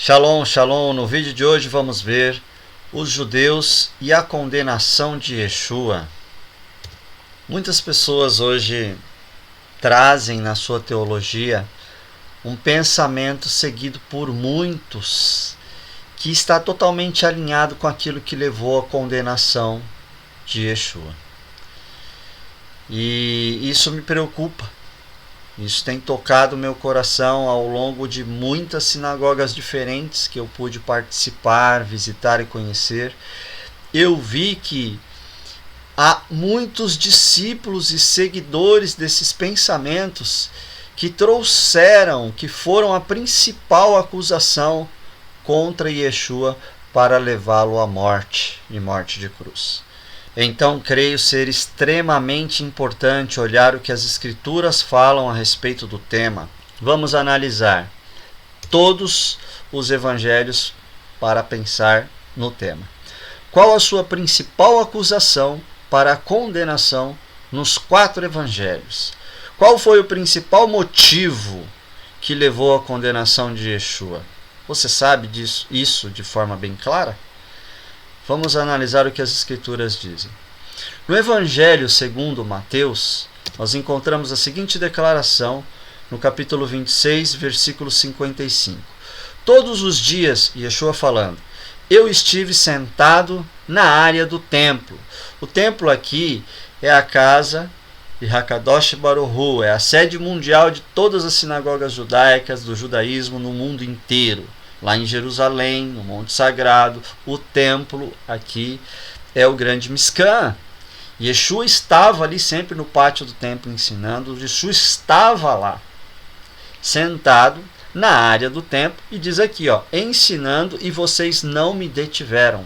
Shalom, shalom. No vídeo de hoje vamos ver os judeus e a condenação de Yeshua. Muitas pessoas hoje trazem na sua teologia um pensamento seguido por muitos que está totalmente alinhado com aquilo que levou à condenação de Yeshua. E isso me preocupa. Isso tem tocado meu coração ao longo de muitas sinagogas diferentes que eu pude participar, visitar e conhecer. Eu vi que há muitos discípulos e seguidores desses pensamentos que trouxeram, que foram a principal acusação contra Yeshua para levá-lo à morte, e morte de cruz. Então, creio ser extremamente importante olhar o que as Escrituras falam a respeito do tema. Vamos analisar todos os evangelhos para pensar no tema. Qual a sua principal acusação para a condenação nos 4 evangelhos? Qual foi o principal motivo que levou à condenação de Yeshua? Você sabe isso de forma bem clara? Vamos analisar o que as Escrituras dizem. No Evangelho segundo Mateus, nós encontramos a seguinte declaração no capítulo 26, versículo 55. Todos os dias, Yeshua falando, eu estive sentado na área do templo. O templo aqui é a casa de Hakadosh Baruch Hu, é a sede mundial de todas as sinagogas judaicas do judaísmo no mundo inteiro. Lá em Jerusalém, no Monte Sagrado, o templo aqui é o grande Mishkan. Yeshua estava ali sempre no pátio do templo ensinando. Yeshua estava lá, sentado na área do templo, e diz aqui, ensinando, e vocês não me detiveram.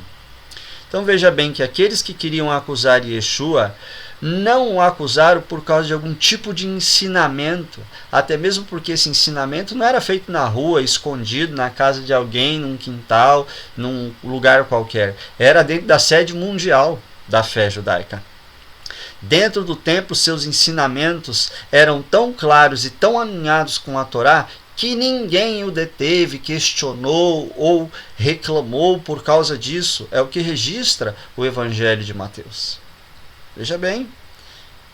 Então veja bem que aqueles que queriam acusar Yeshua não o acusaram por causa de algum tipo de ensinamento, até mesmo porque esse ensinamento não era feito na rua, escondido, na casa de alguém, num quintal, num lugar qualquer. Era dentro da sede mundial da fé judaica. Dentro do templo, seus ensinamentos eram tão claros e tão alinhados com a Torá que ninguém o deteve, questionou ou reclamou por causa disso. É o que registra o Evangelho de Mateus. Veja bem,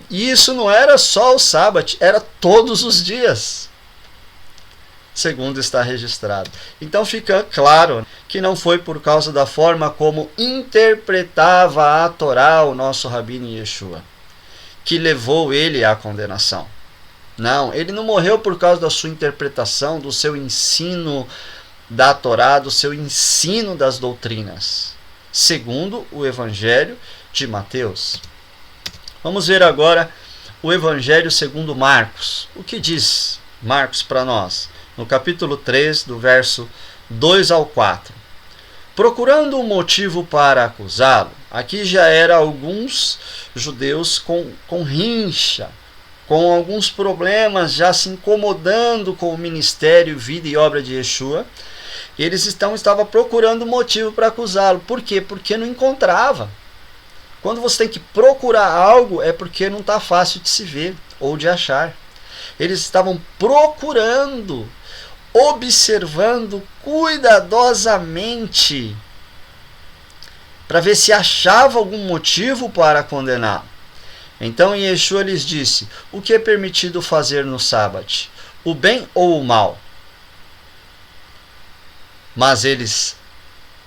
isso não era só o sábado, era todos os dias, segundo está registrado. Então fica claro que não foi por causa da forma como interpretava a Torá o nosso Rabino Yeshua que levou ele à condenação. Não, ele não morreu por causa da sua interpretação, do seu ensino da Torá, do seu ensino das doutrinas, segundo o Evangelho de Mateus. Vamos ver agora o Evangelho segundo Marcos. O que diz Marcos para nós? No capítulo 3, do verso 2 ao 4. Procurando um motivo para acusá-lo, aqui já eram alguns judeus com rincha, com alguns problemas, já se incomodando com o ministério, vida e obra de Yeshua. Eles estavam procurando motivo para acusá-lo. Por quê? Porque não encontrava. Quando você tem que procurar algo, é porque não está fácil de se ver ou de achar. Eles estavam procurando, observando cuidadosamente para ver se achava algum motivo para condená-lo. Então Yeshua lhes disse: o que é permitido fazer no sábado? O bem ou o mal? Mas eles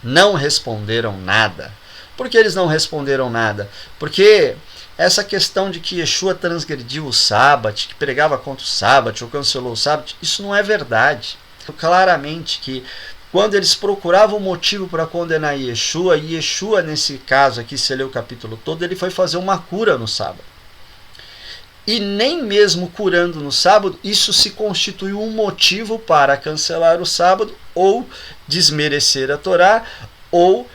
não responderam nada. Por que eles não responderam nada? Porque essa questão de que Yeshua transgrediu o sábado, que pregava contra o sábado, ou cancelou o sábado, isso não é verdade. Claramente que quando eles procuravam motivo para condenar Yeshua, e Yeshua nesse caso aqui, se lê o capítulo todo, ele foi fazer uma cura no sábado. E nem mesmo curando no sábado, isso se constituiu um motivo para cancelar o sábado, ou desmerecer a Torá, ou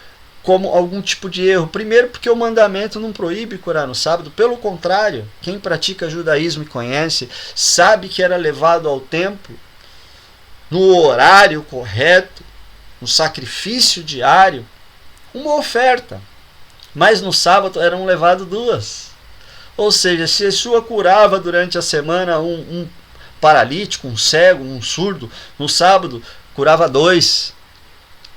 como algum tipo de erro. Primeiro, porque o mandamento não proíbe curar no sábado. Pelo contrário, quem pratica judaísmo e conhece, sabe que era levado ao templo no horário correto, no sacrifício diário, uma oferta. Mas no sábado eram levadas 2. Ou seja, se Yeshua curava durante a semana um paralítico, um cego, um surdo, no sábado curava 2.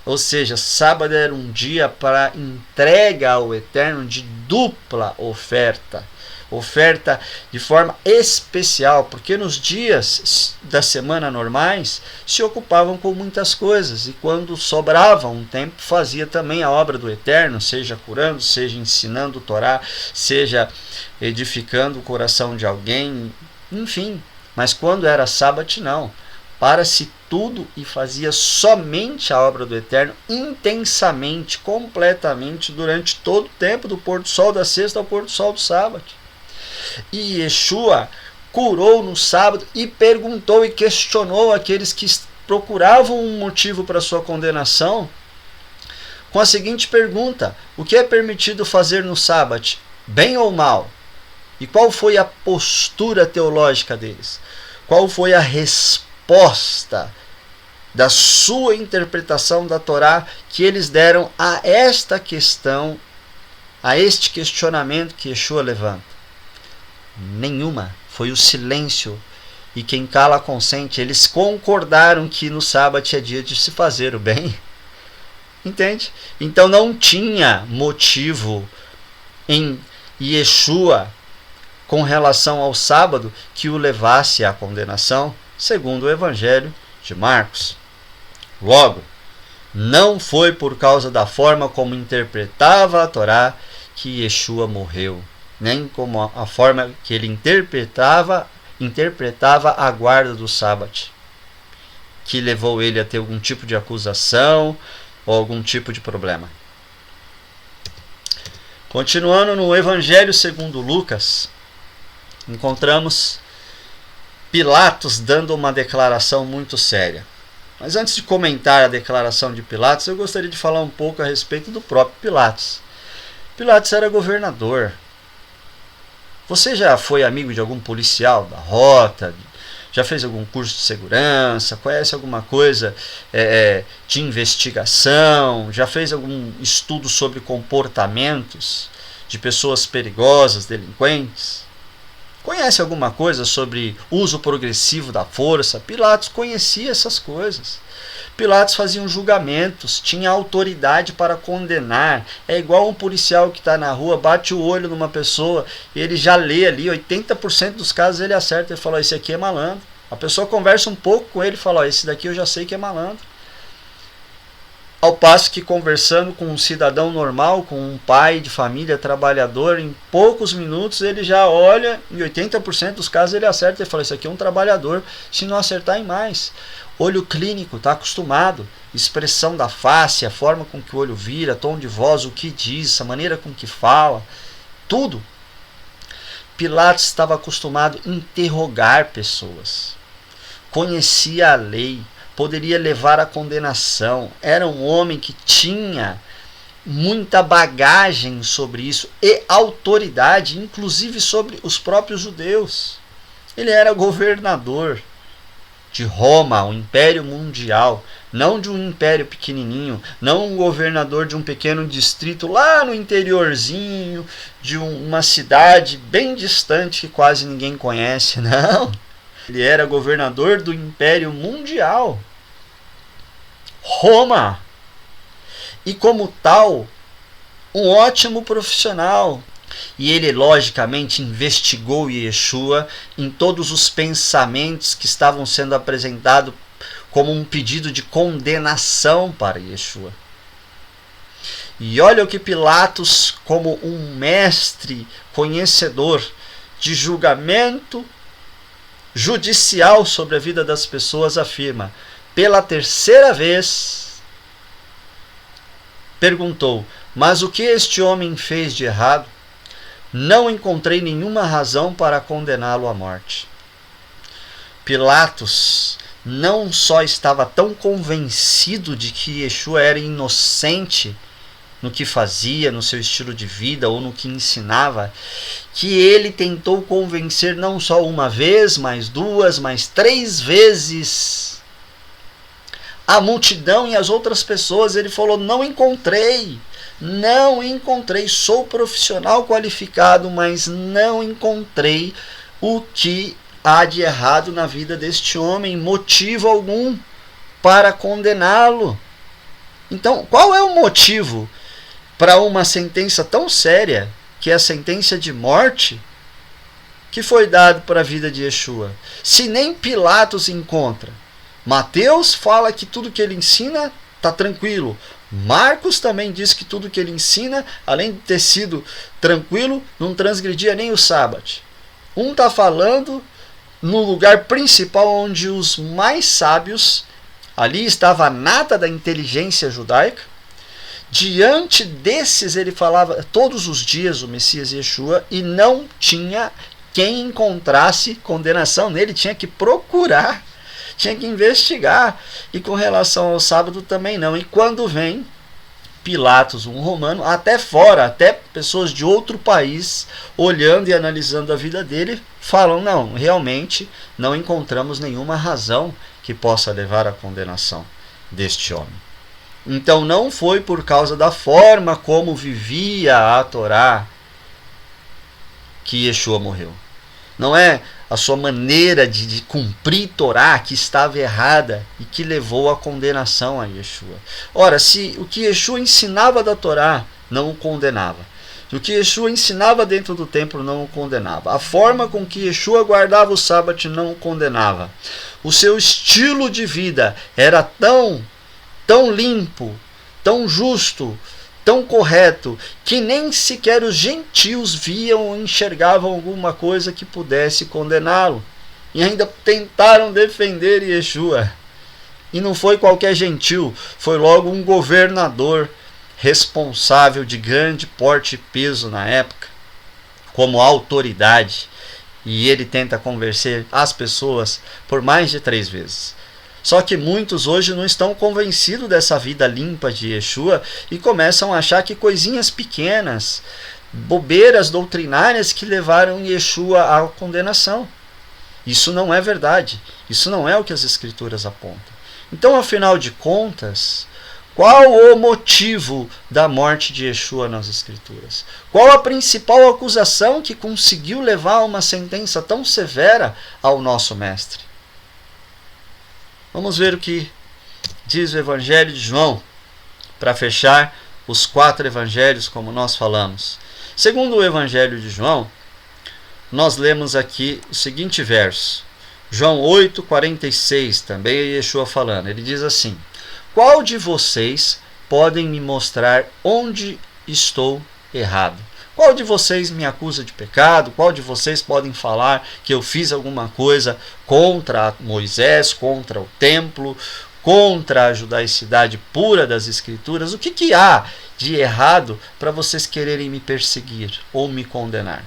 Ou seja, sábado era um dia para entrega ao Eterno de dupla oferta. Oferta de forma especial, porque nos dias da semana normais se ocupavam com muitas coisas, e quando sobrava um tempo fazia também a obra do Eterno, seja curando, seja ensinando o Torá, seja edificando o coração de alguém, enfim. Mas quando era sábado, não. Para-se tudo e fazia somente a obra do Eterno intensamente, completamente, durante todo o tempo, do pôr do sol da sexta ao pôr do sol do sábado. E Yeshua curou no sábado e perguntou e questionou aqueles que procuravam um motivo para sua condenação com a seguinte pergunta: o que é permitido fazer no sábado, bem ou mal? E qual foi a postura teológica deles? Qual foi a resposta da sua interpretação da Torá que eles deram a esta questão, a este questionamento que Yeshua levanta? Nenhuma. Foi o silêncio. E quem cala consente. Eles concordaram que no sábado é dia de se fazer o bem. Entende? Então não tinha motivo em Yeshua com relação ao sábado que o levasse à condenação, segundo o Evangelho de Marcos. Logo, não foi por causa da forma como interpretava a Torá que Yeshua morreu, nem como a forma que ele interpretava a guarda do sábado, que levou ele a ter algum tipo de acusação ou algum tipo de problema. Continuando no Evangelho segundo Lucas, encontramos Pilatos dando uma declaração muito séria. Mas antes de comentar a declaração de Pilatos, eu gostaria de falar um pouco a respeito do próprio Pilatos. Pilatos era governador. Você já foi amigo de algum policial da rota? Já fez algum curso de segurança? Conhece alguma coisa de investigação? Já fez algum estudo sobre comportamentos de pessoas perigosas, delinquentes? Conhece alguma coisa sobre uso progressivo da força? Pilatos conhecia essas coisas. Pilatos fazia julgamentos, tinha autoridade para condenar. É igual um policial que está na rua, bate o olho numa pessoa, e ele já lê ali, 80% dos casos ele acerta. Ele fala: esse aqui é malandro. A pessoa conversa um pouco com ele e fala: esse daqui eu já sei que é malandro. Ao passo que, conversando com um cidadão normal, com um pai de família trabalhador, em poucos minutos ele já olha, em 80% dos casos ele acerta e fala: esse aqui é um trabalhador, se não acertar em mais. Olho clínico, está acostumado, expressão da face, a forma com que o olho vira, tom de voz, o que diz, a maneira com que fala, tudo. Pilatos estava acostumado a interrogar pessoas, conhecia a lei, poderia levar à condenação. Era um homem que tinha muita bagagem sobre isso e autoridade, inclusive sobre os próprios judeus. Ele era governador de Roma, o Império Mundial, não de um império pequenininho, não um governador de um pequeno distrito lá no interiorzinho, de uma cidade bem distante que quase ninguém conhece, não. Ele era governador do Império Mundial, Roma, e como tal, um ótimo profissional. E ele, logicamente, investigou Yeshua em todos os pensamentos que estavam sendo apresentados como um pedido de condenação para Yeshua. E olha o que Pilatos, como um mestre conhecedor de julgamento judicial sobre a vida das pessoas, afirma. Pela terceira vez, perguntou: mas o que este homem fez de errado? Não encontrei nenhuma razão para condená-lo à morte. Pilatos não só estava tão convencido de que Yeshua era inocente no que fazia, no seu estilo de vida ou no que ensinava, que ele tentou convencer não só uma vez, mas duas, mas 3 vezes a multidão e as outras pessoas. Ele falou: não encontrei, sou profissional qualificado, mas não encontrei o que há de errado na vida deste homem, motivo algum para condená-lo. Então, qual é o motivo para uma sentença tão séria, que é a sentença de morte, que foi dado para a vida de Yeshua? Se nem Pilatos encontra. Mateus fala que tudo que ele ensina está tranquilo. Marcos também diz que tudo que ele ensina, além de ter sido tranquilo, não transgredia nem o sábado. Um está falando no lugar principal onde os mais sábios, ali estava a nata da inteligência judaica. Diante desses ele falava todos os dias o Messias Yeshua, e não tinha quem encontrasse condenação nele, tinha que procurar, tinha que investigar. E com relação ao sábado também não. E quando vem Pilatos, um romano, até fora, até pessoas de outro país, olhando e analisando a vida dele, falam, não, realmente não encontramos nenhuma razão que possa levar à condenação deste homem. Então não foi por causa da forma como vivia a Torá que Yeshua morreu. Não é a sua maneira de cumprir Torá que estava errada e que levou à condenação a Yeshua. Ora, se o que Yeshua ensinava da Torá não o condenava, se o que Yeshua ensinava dentro do templo não o condenava, a forma com que Yeshua guardava o sábado não o condenava, o seu estilo de vida era tão limpo, tão justo, tão correto, que nem sequer os gentios viam ou enxergavam alguma coisa que pudesse condená-lo. E ainda tentaram defender Yeshua. E não foi qualquer gentil, foi logo um governador responsável de grande porte e peso na época, como autoridade. E ele tenta convencer as pessoas por mais de 3 vezes. Só que muitos hoje não estão convencidos dessa vida limpa de Yeshua e começam a achar que coisinhas pequenas, bobeiras doutrinárias que levaram Yeshua à condenação. Isso não é verdade. Isso não é o que as Escrituras apontam. Então, afinal de contas, qual o motivo da morte de Yeshua nas Escrituras? Qual a principal acusação que conseguiu levar a uma sentença tão severa ao nosso Mestre? Vamos ver o que diz o Evangelho de João, para fechar os 4 evangelhos, como nós falamos. Segundo o Evangelho de João, nós lemos aqui o seguinte verso. João 8,46, também é Yeshua falando. Ele diz assim: qual de vocês podem me mostrar onde estou errado? Qual de vocês me acusa de pecado? Qual de vocês podem falar que eu fiz alguma coisa contra Moisés, contra o templo, contra a judaicidade pura das Escrituras? O que há de errado para vocês quererem me perseguir ou me condenar?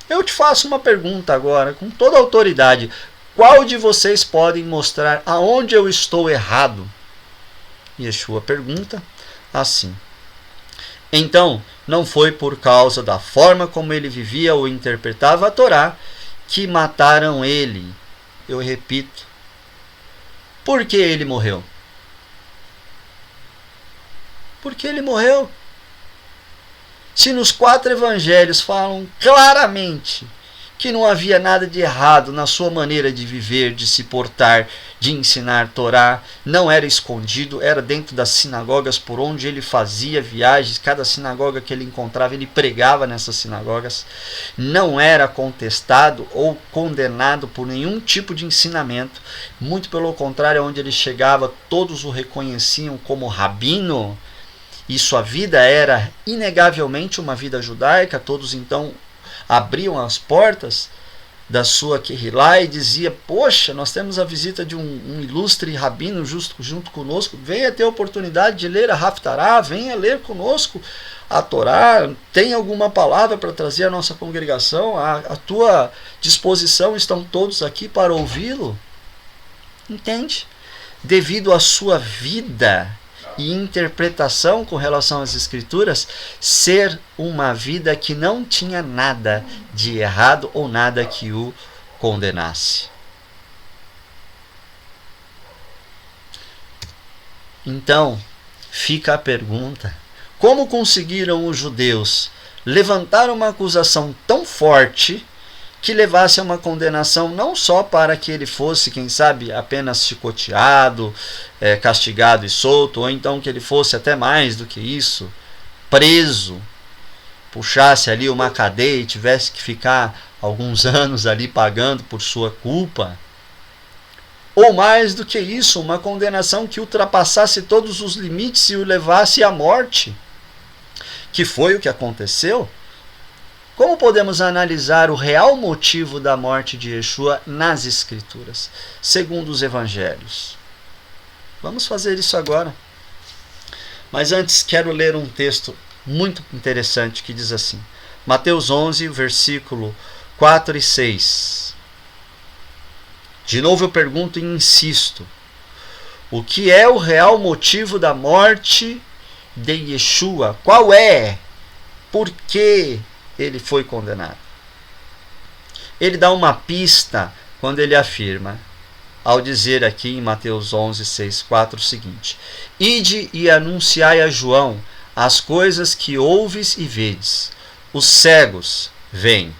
Eu te faço uma pergunta agora, com toda a autoridade. Qual de vocês podem mostrar aonde eu estou errado? Yeshua pergunta assim. Então, não foi por causa da forma como ele vivia ou interpretava a Torá que mataram ele. Eu repito, por que ele morreu? Porque ele morreu. Se nos 4 evangelhos falam claramente que não havia nada de errado na sua maneira de viver, de se portar, de ensinar Torá, não era escondido, era dentro das sinagogas por onde ele fazia viagens, cada sinagoga que ele encontrava, ele pregava nessas sinagogas, não era contestado ou condenado por nenhum tipo de ensinamento, muito pelo contrário, onde ele chegava, todos o reconheciam como rabino, e sua vida era inegavelmente uma vida judaica, todos então abriam as portas da sua Kehilá e dizia: poxa, nós temos a visita de um ilustre rabino junto conosco, venha ter a oportunidade de ler a Haftará, venha ler conosco a Torá, tem alguma palavra para trazer à nossa congregação, à tua disposição, estão todos aqui para ouvi-lo. Entende? Devido à sua vida e interpretação com relação às Escrituras, ser uma vida que não tinha nada de errado ou nada que o condenasse. Então, fica a pergunta: como conseguiram os judeus levantar uma acusação tão forte que levasse a uma condenação não só para que ele fosse, quem sabe, apenas chicoteado, castigado e solto, ou então que ele fosse até mais do que isso, preso, puxasse ali uma cadeia e tivesse que ficar alguns anos ali pagando por sua culpa, ou mais do que isso, uma condenação que ultrapassasse todos os limites e o levasse à morte, que foi o que aconteceu. Como podemos analisar o real motivo da morte de Yeshua nas Escrituras, segundo os Evangelhos? Vamos fazer isso agora. Mas antes quero ler um texto muito interessante que diz assim, Mateus 11, versículo 4 e 6. De novo eu pergunto e insisto, o que é o real motivo da morte de Yeshua? Qual é? Por que ele foi condenado? Ele dá uma pista quando ele afirma, ao dizer aqui em Mateus 11, 6, 4 o seguinte, Ide e anunciai a João as coisas que ouves e vedes. Os cegos veem,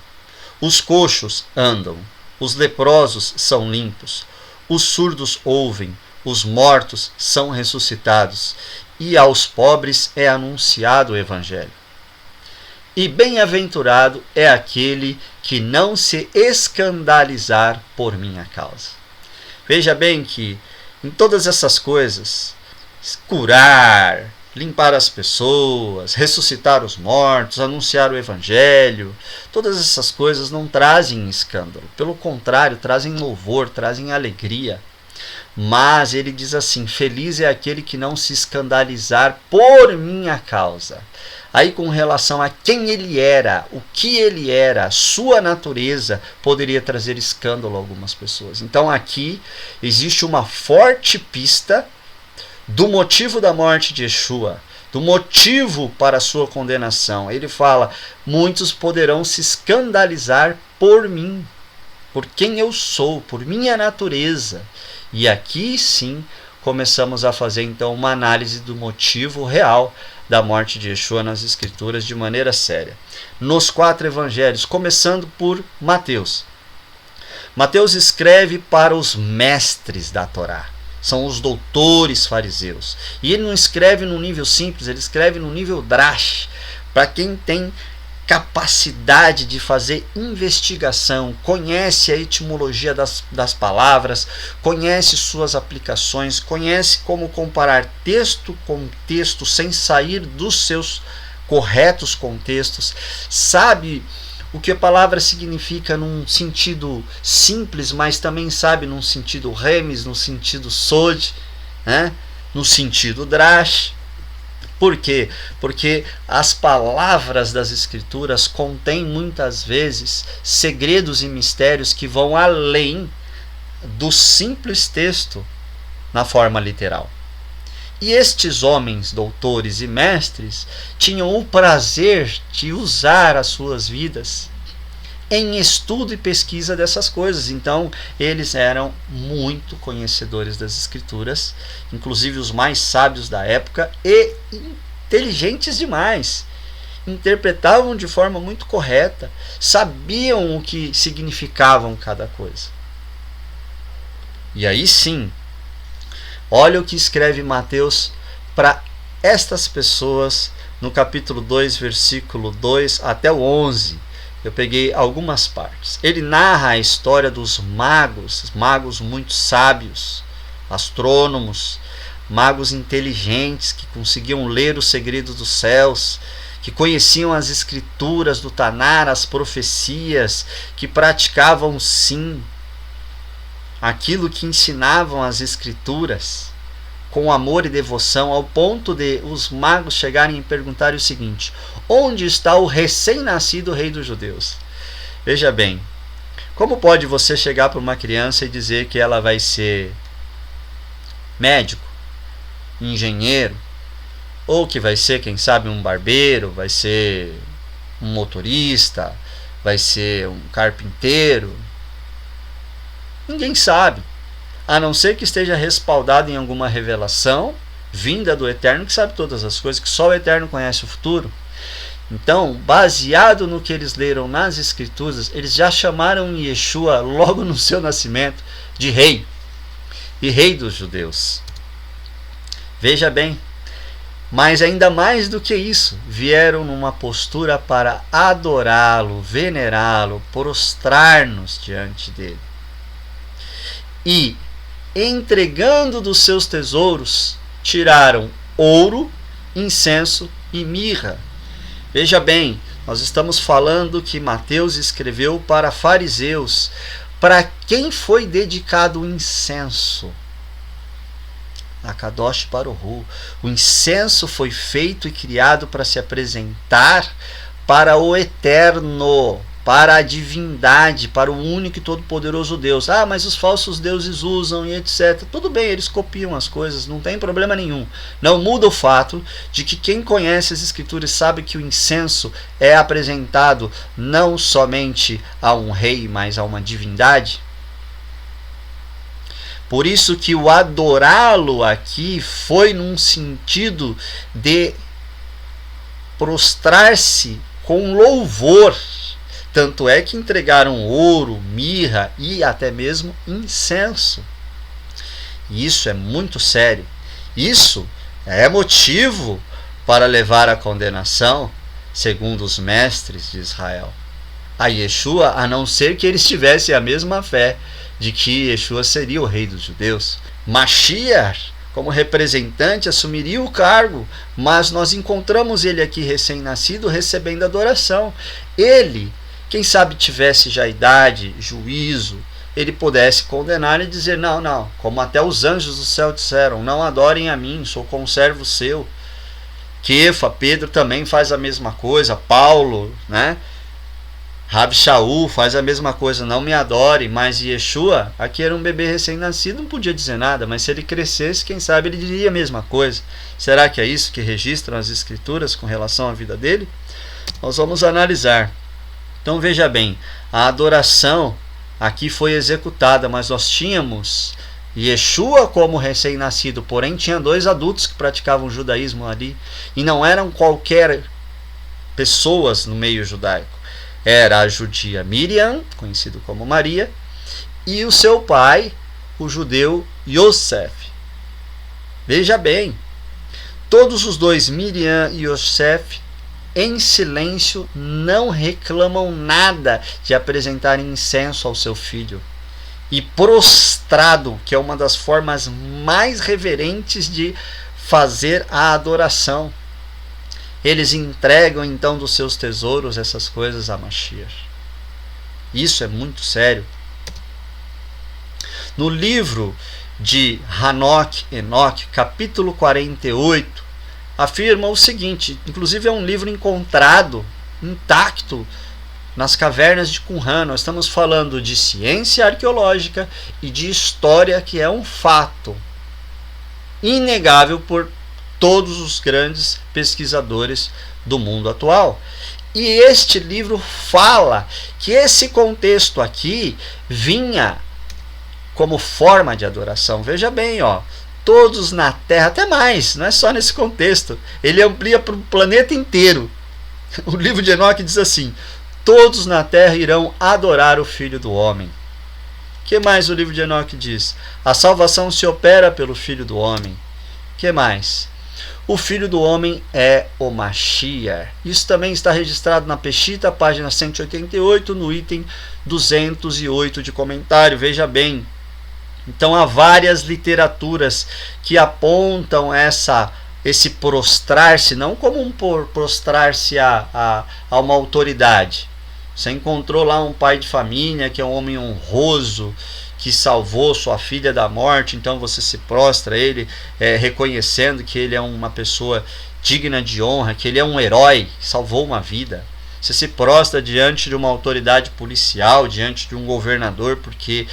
os coxos andam, os leprosos são limpos, os surdos ouvem, os mortos são ressuscitados, e aos pobres é anunciado o Evangelho. E bem-aventurado é aquele que não se escandalizar por minha causa. Veja bem que em todas essas coisas, curar, limpar as pessoas, ressuscitar os mortos, anunciar o Evangelho, todas essas coisas não trazem escândalo. Pelo contrário, trazem louvor, trazem alegria. Mas ele diz assim, feliz é aquele que não se escandalizar por minha causa. Aí com relação a quem ele era, o que ele era, sua natureza, poderia trazer escândalo a algumas pessoas. Então aqui existe uma forte pista do motivo da morte de Yeshua, do motivo para a sua condenação. Ele fala, muitos poderão se escandalizar por mim, por quem eu sou, por minha natureza. E aqui sim começamos a fazer então uma análise do motivo real da morte de Yeshua nas Escrituras de maneira séria. Nos 4 evangelhos, começando por Mateus. Mateus escreve para os mestres da Torá. São os doutores fariseus. E ele não escreve no nível simples, ele escreve no nível drash. Para quem tem capacidade de fazer investigação, conhece a etimologia das palavras, conhece suas aplicações, conhece como comparar texto com texto sem sair dos seus corretos contextos, sabe o que a palavra significa num sentido simples, mas também sabe num sentido remes, no sentido sod, né? No sentido drash. Por quê? Porque as palavras das Escrituras contêm muitas vezes segredos e mistérios que vão além do simples texto na forma literal. E estes homens, doutores e mestres, tinham o prazer de usar as suas vidas em estudo e pesquisa dessas coisas. Então, eles eram muito conhecedores das Escrituras, inclusive os mais sábios da época, e inteligentes demais. Interpretavam de forma muito correta, sabiam o que significavam cada coisa. E aí sim, olha o que escreve Mateus para estas pessoas no capítulo 2, versículo 2 até o 11. Eu peguei algumas partes. Ele narra a história dos magos muito sábios, astrônomos, magos inteligentes que conseguiam ler os segredos dos céus, que conheciam as escrituras do Tanar, as profecias, que praticavam sim aquilo que ensinavam as escrituras com amor e devoção, ao ponto de os magos chegarem e perguntarem o seguinte: onde está o recém-nascido rei dos judeus? Veja bem, como pode você chegar para uma criança e dizer que ela vai ser médico, engenheiro, ou que vai ser, quem sabe, um barbeiro, vai ser um motorista, vai ser um carpinteiro? Ninguém sabe, a não ser que esteja respaldado em alguma revelação vinda do Eterno, que sabe todas as coisas, que só o Eterno conhece o futuro. Então, baseado no que eles leram nas Escrituras, eles já chamaram Yeshua, logo no seu nascimento, de rei, e rei dos judeus. Veja bem, mas ainda mais do que isso, vieram numa postura para adorá-lo, venerá-lo, prostrar-nos diante dele. E, entregando dos seus tesouros, tiraram ouro, incenso e mirra. Veja bem, nós estamos falando que Mateus escreveu para fariseus. Para quem foi dedicado o incenso? A Kadosh Baruhu. O incenso foi feito e criado para se apresentar para o eterno, para a divindade, para o único e todo-poderoso Deus. Ah, mas os falsos deuses usam e etc. Tudo bem, eles copiam as coisas, não tem problema nenhum. Não muda o fato de que quem conhece as Escrituras sabe que o incenso é apresentado não somente a um rei, mas a uma divindade. Por isso que o adorá-lo aqui foi num sentido de prostrar-se com louvor. Tanto é que entregaram ouro, mirra e até mesmo incenso. E isso é muito sério. Isso é motivo para levar à condenação, segundo os mestres de Israel, a Yeshua, a não ser que eles tivessem a mesma fé de que Yeshua seria o rei dos judeus. Mashiach, como representante, assumiria o cargo, mas nós encontramos ele aqui recém-nascido recebendo adoração. Ele, quem sabe tivesse já idade, juízo, ele pudesse condenar e dizer, não, como até os anjos do céu disseram, não adorem a mim, sou conservo seu. Kefa, Pedro também faz a mesma coisa, Paulo, né? Rabi Shaul faz a mesma coisa, não me adore. Mas Yeshua, aqui era um bebê recém-nascido, não podia dizer nada, mas se ele crescesse, quem sabe ele diria a mesma coisa. Será que é isso que registram as Escrituras com relação à vida dele? Nós vamos analisar. Então veja bem, a adoração aqui foi executada, mas nós tínhamos Yeshua como recém-nascido, porém tinha 2 adultos que praticavam o judaísmo ali, e não eram qualquer pessoas no meio judaico. Era a judia Miriam, conhecido como Maria, e o seu pai, o judeu Yosef. Veja bem, todos os dois, Miriam e Yosef, em silêncio, não reclamam nada de apresentar incenso ao seu filho. E prostrado, que é uma das formas mais reverentes de fazer a adoração, eles entregam então dos seus tesouros essas coisas a Mashiach. Isso é muito sério. No livro de Enoque, capítulo 48, afirma o seguinte, inclusive é um livro encontrado intacto nas cavernas de Qumran. Nós estamos falando de ciência arqueológica e de história, que é um fato inegável por todos os grandes pesquisadores do mundo atual. E este livro fala que esse contexto aqui vinha como forma de adoração. Veja bem, todos na Terra, até mais, não é só nesse contexto, ele amplia para o planeta inteiro. O livro de Enoque diz assim: todos na Terra irão adorar o Filho do Homem. O que mais o livro de Enoque diz? A salvação se opera pelo Filho do Homem. O que mais? O Filho do Homem é o Mashiach. Isso também está registrado na Peshita, página 188, no item 208 de comentário. Veja bem. Então há várias literaturas que apontam esse prostrar-se, não como um prostrar-se a uma autoridade. Você encontrou lá um pai de família que é um homem honroso, que salvou sua filha da morte, então você se prostra a ele, reconhecendo que ele é uma pessoa digna de honra, que ele é um herói, que salvou uma vida. Você se prostra diante de uma autoridade policial, diante de um governador, porque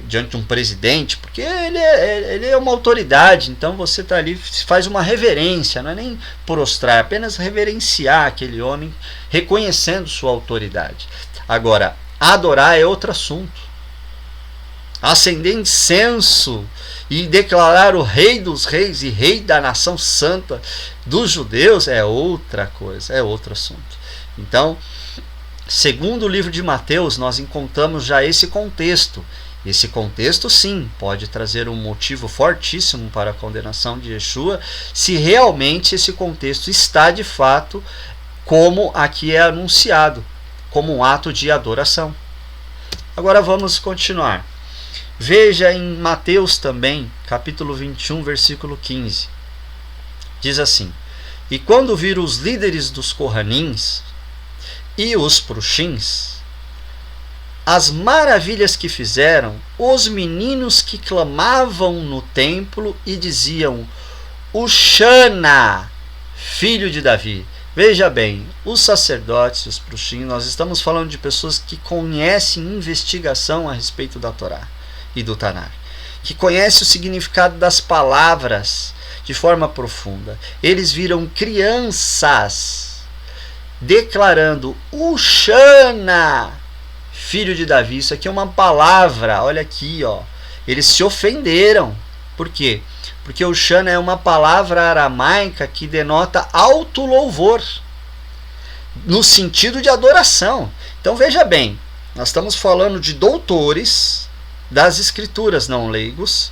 diante de um presidente, porque ele é uma autoridade. Então você está ali, faz uma reverência, não é nem prostrar, é apenas reverenciar aquele homem, reconhecendo sua autoridade. Agora, adorar é outro assunto. acender incenso e declarar o Rei dos Reis e Rei da nação santa dos judeus é outra coisa, é outro assunto. Então, segundo o livro de Mateus, nós encontramos já esse contexto. Esse contexto, sim, pode trazer um motivo fortíssimo para a condenação de Yeshua, se realmente esse contexto está de fato como aqui é anunciado, como um ato de adoração. Agora vamos continuar. Veja em Mateus também, capítulo 21, versículo 15. Diz assim: E quando viram os líderes dos Corranins e os Pruxins as maravilhas que fizeram, os meninos que clamavam no templo e diziam: Uxana, filho de Davi. Veja bem, os sacerdotes, os Pruxim, nós estamos falando de pessoas que conhecem investigação a respeito da Torá e do Tanar, que conhecem o significado das palavras de forma profunda. Eles viram crianças declarando: Uxana, filho de Davi. Isso aqui é uma palavra, olha aqui, ó. Eles se ofenderam. Por quê? Porque o Shana é uma palavra aramaica que denota alto louvor, no sentido de adoração. Então veja bem, nós estamos falando de doutores das escrituras, não leigos,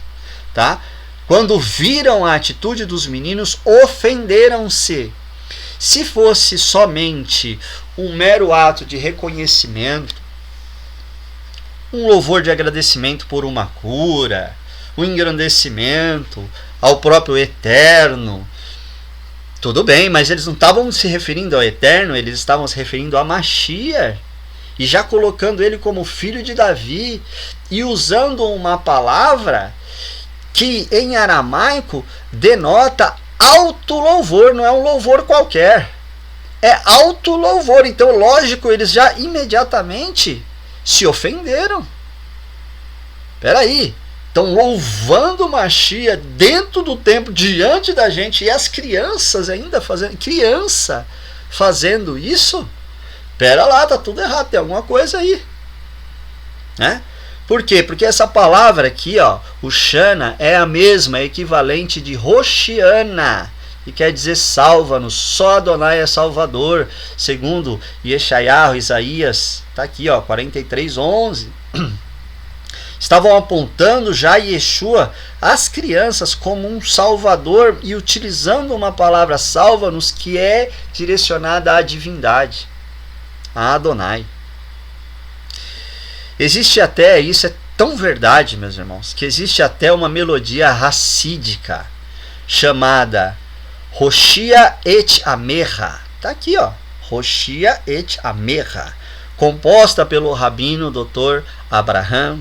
tá? Quando viram a atitude dos meninos, ofenderam-se. Se fosse somente um mero ato de reconhecimento, um louvor de agradecimento por uma cura, um engrandecimento ao próprio Eterno, tudo bem, mas eles não estavam se referindo ao Eterno, eles estavam se referindo a Mashiach, e já colocando ele como filho de Davi, e usando uma palavra que em aramaico denota alto louvor, não é um louvor qualquer, é alto louvor. Então, lógico, eles já imediatamente se ofenderam. Peraí, estão louvando Mashiach dentro do templo, diante da gente, e as crianças ainda fazendo, criança fazendo isso? Pera lá, tá tudo errado, tem alguma coisa aí, né? Por quê? Porque essa palavra aqui, ó, o Shana, é a mesma, é equivalente de Hoshiana, que quer dizer salva-nos, só Adonai é salvador, segundo Yeshayahu, Isaías, tá aqui, ó, 43:11. Estavam apontando já Yeshua às crianças como um salvador e utilizando uma palavra salva-nos que é direcionada à divindade, a Adonai. Existe até, isso é tão verdade, meus irmãos, que existe até uma melodia racídica chamada Roshia et Amerra. Está aqui, ó, Roshia et Amerra, composta pelo rabino Dr. Abraham.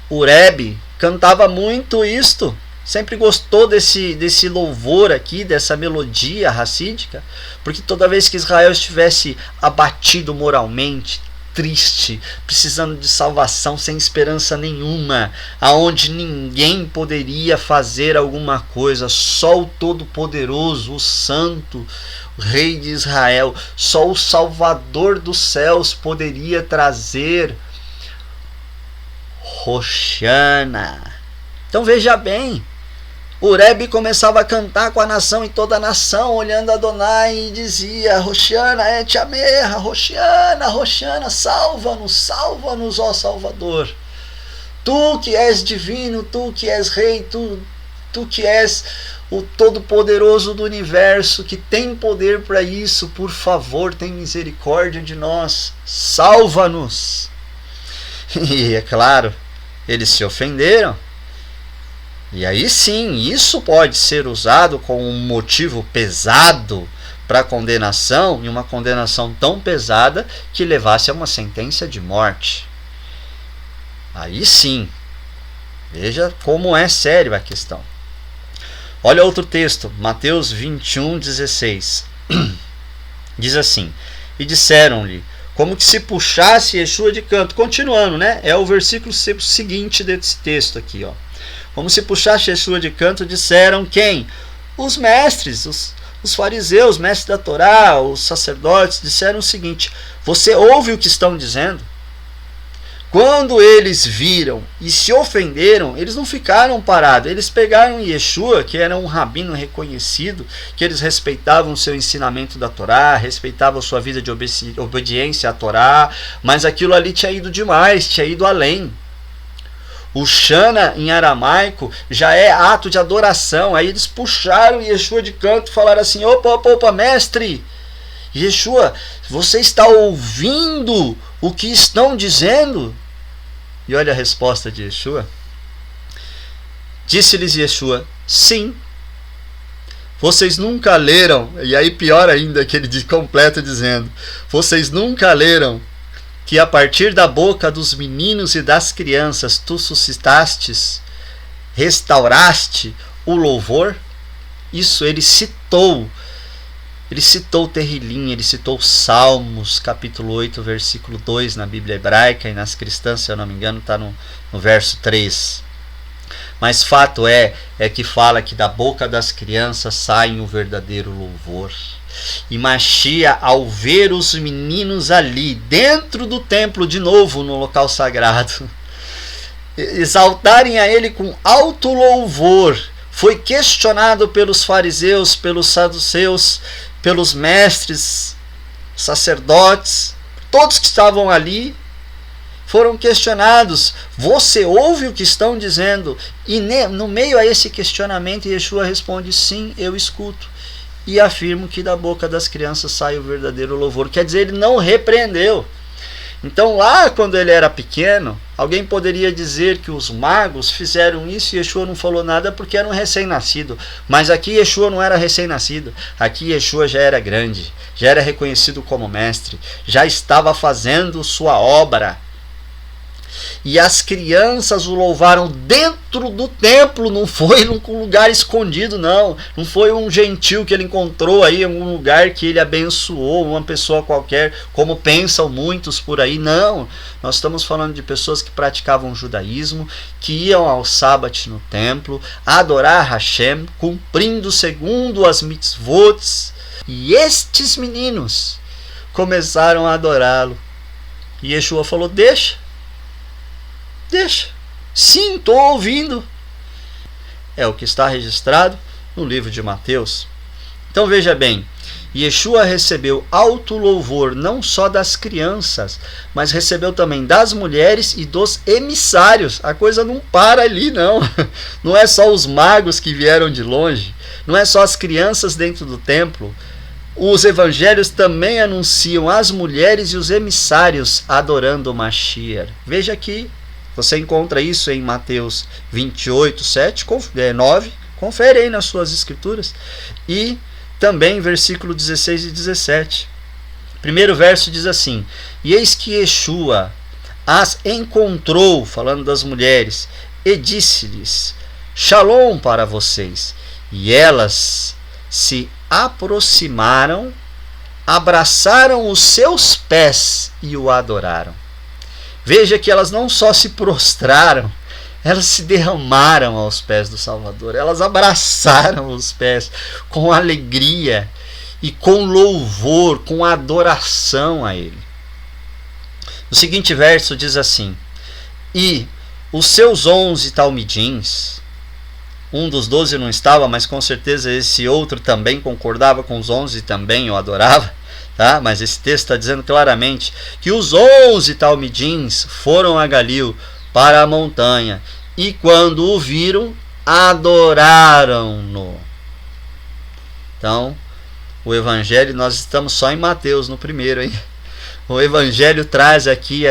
O Rebbe cantava muito isto, sempre gostou desse louvor aqui, dessa melodia racídica, porque toda vez que Israel estivesse abatido moralmente, triste, precisando de salvação, sem esperança nenhuma, aonde ninguém poderia fazer alguma coisa, só o Todo-Poderoso, o Santo, o Rei de Israel, só o Salvador dos céus poderia trazer Roshana. Então veja bem, o Rebbe começava a cantar com a nação, e toda a nação olhando a Adonai e dizia: Roshana et Amerra, Roshana, Roshana, salva-nos, salva-nos, ó Salvador. Tu que és divino, tu que és rei, tu que és o Todo-Poderoso do universo, que tem poder para isso, por favor, tem misericórdia de nós, salva-nos. E é claro, eles se ofenderam. E aí sim, isso pode ser usado como um motivo pesado para condenação, e uma condenação tão pesada que levasse a uma sentença de morte. Aí sim, veja como é sério a questão. Olha outro texto, Mateus 21:16. Diz assim: E disseram-lhe, como que se puxasse Yeshua de canto. Continuando, né? É o versículo seguinte desse texto aqui, ó. Como se puxasse Yeshua de canto, disseram quem? Os mestres, os fariseus, mestres da Torá, os sacerdotes, disseram o seguinte: você ouve o que estão dizendo? Quando eles viram e se ofenderam, eles não ficaram parados. Eles pegaram Yeshua, que era um rabino reconhecido, que eles respeitavam o seu ensinamento da Torá, respeitavam sua vida de obediência à Torá, mas aquilo ali tinha ido demais, tinha ido além. O Shana, em aramaico, já é ato de adoração. Aí eles puxaram Yeshua de canto e falaram assim: opa, mestre, Yeshua, você está ouvindo o que estão dizendo? E olha a resposta de Yeshua. Disse-lhes Yeshua: sim. Vocês nunca leram, e aí pior ainda que ele completa dizendo: vocês nunca leram que a partir da boca dos meninos e das crianças tu suscitastes, restauraste o louvor? Isso ele citou Terrilim, ele citou Salmos, capítulo 8, versículo 2 na Bíblia hebraica, e nas cristãs, se eu não me engano, está no verso 3. Mas fato é que fala que da boca das crianças sai o verdadeiro louvor. E Machia, ao ver os meninos ali, dentro do templo, de novo no local sagrado, exaltarem a ele com alto louvor, foi questionado pelos fariseus, pelos saduceus, pelos mestres, sacerdotes, todos que estavam ali foram questionados. Você ouve o que estão dizendo? E no meio a esse questionamento, Yeshua responde: sim, eu escuto. E afirmo que da boca das crianças sai o verdadeiro louvor. Quer dizer, ele não repreendeu. Então lá quando ele era pequeno, alguém poderia dizer que os magos fizeram isso e Yeshua não falou nada porque era um recém-nascido. Mas aqui Yeshua não era recém-nascido. Aqui Yeshua já era grande, já era reconhecido como mestre, já estava fazendo sua obra. E as crianças o louvaram dentro do templo, não foi num lugar escondido, não foi um gentil que ele encontrou aí em algum lugar que ele abençoou, uma pessoa qualquer, como pensam muitos por aí. Não, nós estamos falando de pessoas que praticavam o judaísmo, que iam ao sábado no templo, adorar Hashem, cumprindo segundo as mitzvot, e estes meninos começaram a adorá-lo. E Yeshua falou: deixa. Sim, estou ouvindo. É o que está registrado no livro de Mateus. Então veja bem, Yeshua recebeu alto louvor não só das crianças, mas recebeu também das mulheres e dos emissários. A coisa não para ali, não. Não é só os magos que vieram de longe, não é só as crianças dentro do templo. Os evangelhos também anunciam as mulheres e os emissários adorando o Mashiach. Veja aqui. Você encontra isso em Mateus 28, 9, confere aí nas suas escrituras, e também versículo 16 e 17. Primeiro verso diz assim: e eis que Yeshua as encontrou, falando das mulheres, e disse-lhes: Shalom para vocês. E elas se aproximaram, abraçaram os seus pés e o adoraram. Veja que elas não só se prostraram, elas se derramaram aos pés do Salvador. Elas abraçaram os pés com alegria e com louvor, com adoração a Ele. O seguinte verso diz assim: e os seus 11 talmidins, um dos 12 não estava, mas com certeza esse outro também concordava com os 11 e também o adorava. Tá? Mas esse texto está dizendo claramente que os 11 talmidins foram a Galil, para a montanha, e quando o viram, adoraram-no. Então, o Evangelho, nós estamos só em Mateus, no primeiro, hein? O Evangelho traz aqui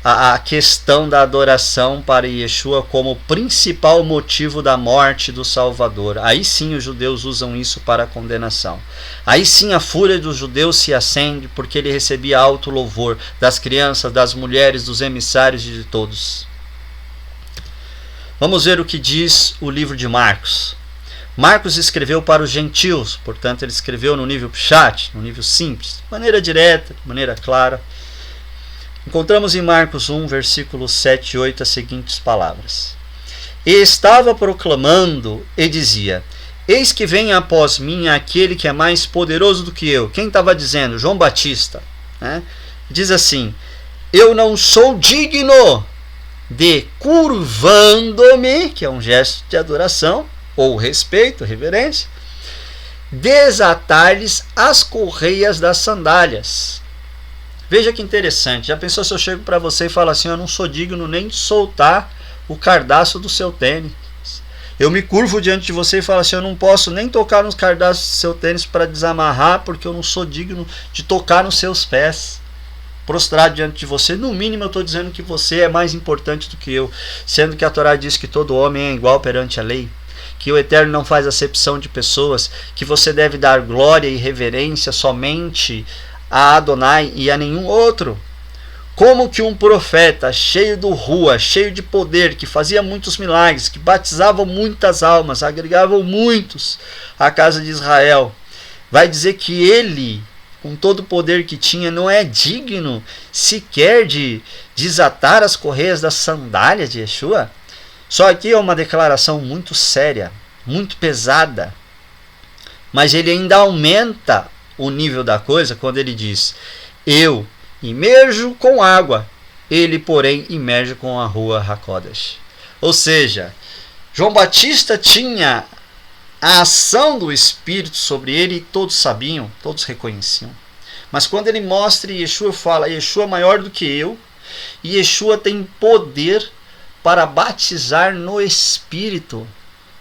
a questão da adoração para Yeshua como principal motivo da morte do Salvador. Aí sim os judeus usam isso para a condenação. Aí sim a fúria dos judeus se acende, porque ele recebia alto louvor das crianças, das mulheres, dos emissários e de todos. Vamos ver o que diz o livro de Marcos. Marcos escreveu para os gentios, portanto ele escreveu no nível pshat, no nível simples, de maneira direta, de maneira clara. Encontramos em Marcos 1, versículos 7 e 8 as seguintes palavras: e estava proclamando e dizia: eis que vem após mim aquele que é mais poderoso do que eu. Quem estava dizendo? João Batista, né? Diz assim: eu não sou digno de, curvando-me, que é um gesto de adoração, ou respeito, reverência, desatar-lhes as correias das sandálias. Veja que interessante. Já pensou se eu chego para você e falo assim: eu não sou digno nem de soltar o cardaço do seu tênis. Eu me curvo diante de você e falo assim: eu não posso nem tocar nos cardaços do seu tênis para desamarrar, porque eu não sou digno de tocar nos seus pés. Prostrado diante de você, no mínimo eu estou dizendo que você é mais importante do que eu, sendo que a Torá diz que todo homem é igual perante a lei, que o Eterno não faz acepção de pessoas, que você deve dar glória e reverência somente a Adonai e a nenhum outro. Como que um profeta cheio do rua, cheio de poder, que fazia muitos milagres, que batizava muitas almas, agregava muitos à casa de Israel, vai dizer que ele, com todo o poder que tinha, não é digno sequer de desatar as correias das sandálias de Yeshua? Só aqui é uma declaração muito séria, muito pesada, mas ele ainda aumenta o nível da coisa quando ele diz: eu imerjo com água, ele porém imerge com a rua HaKodesh. Ou seja, João Batista tinha a ação do Espírito sobre ele e todos sabiam, todos reconheciam. Mas quando ele mostra e Yeshua fala: Yeshua é maior do que eu, e Yeshua tem poder para batizar no Espírito.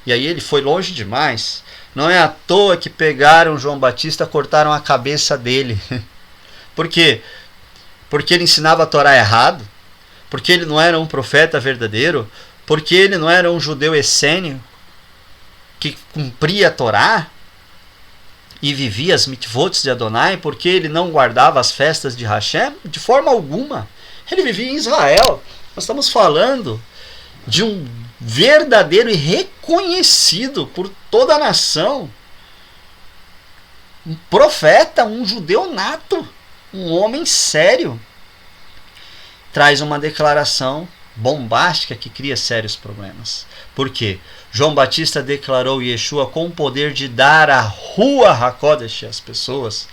E aí ele foi longe demais. Não é à toa que pegaram João Batista, cortaram a cabeça dele. Por quê? Porque ele ensinava a Torá errado? Porque ele não era um profeta verdadeiro? Porque ele não era um judeu essênio que cumpria a Torá e vivia as mitvot de Adonai? Porque ele não guardava as festas de Hashem? De forma alguma. Ele vivia em Israel. Nós estamos falando de um verdadeiro e reconhecido por toda a nação, um profeta, um judeu nato, um homem sério, traz uma declaração bombástica que cria sérios problemas. Por quê? João Batista declarou Yeshua com o poder de dar a rua HaKodesh às pessoas.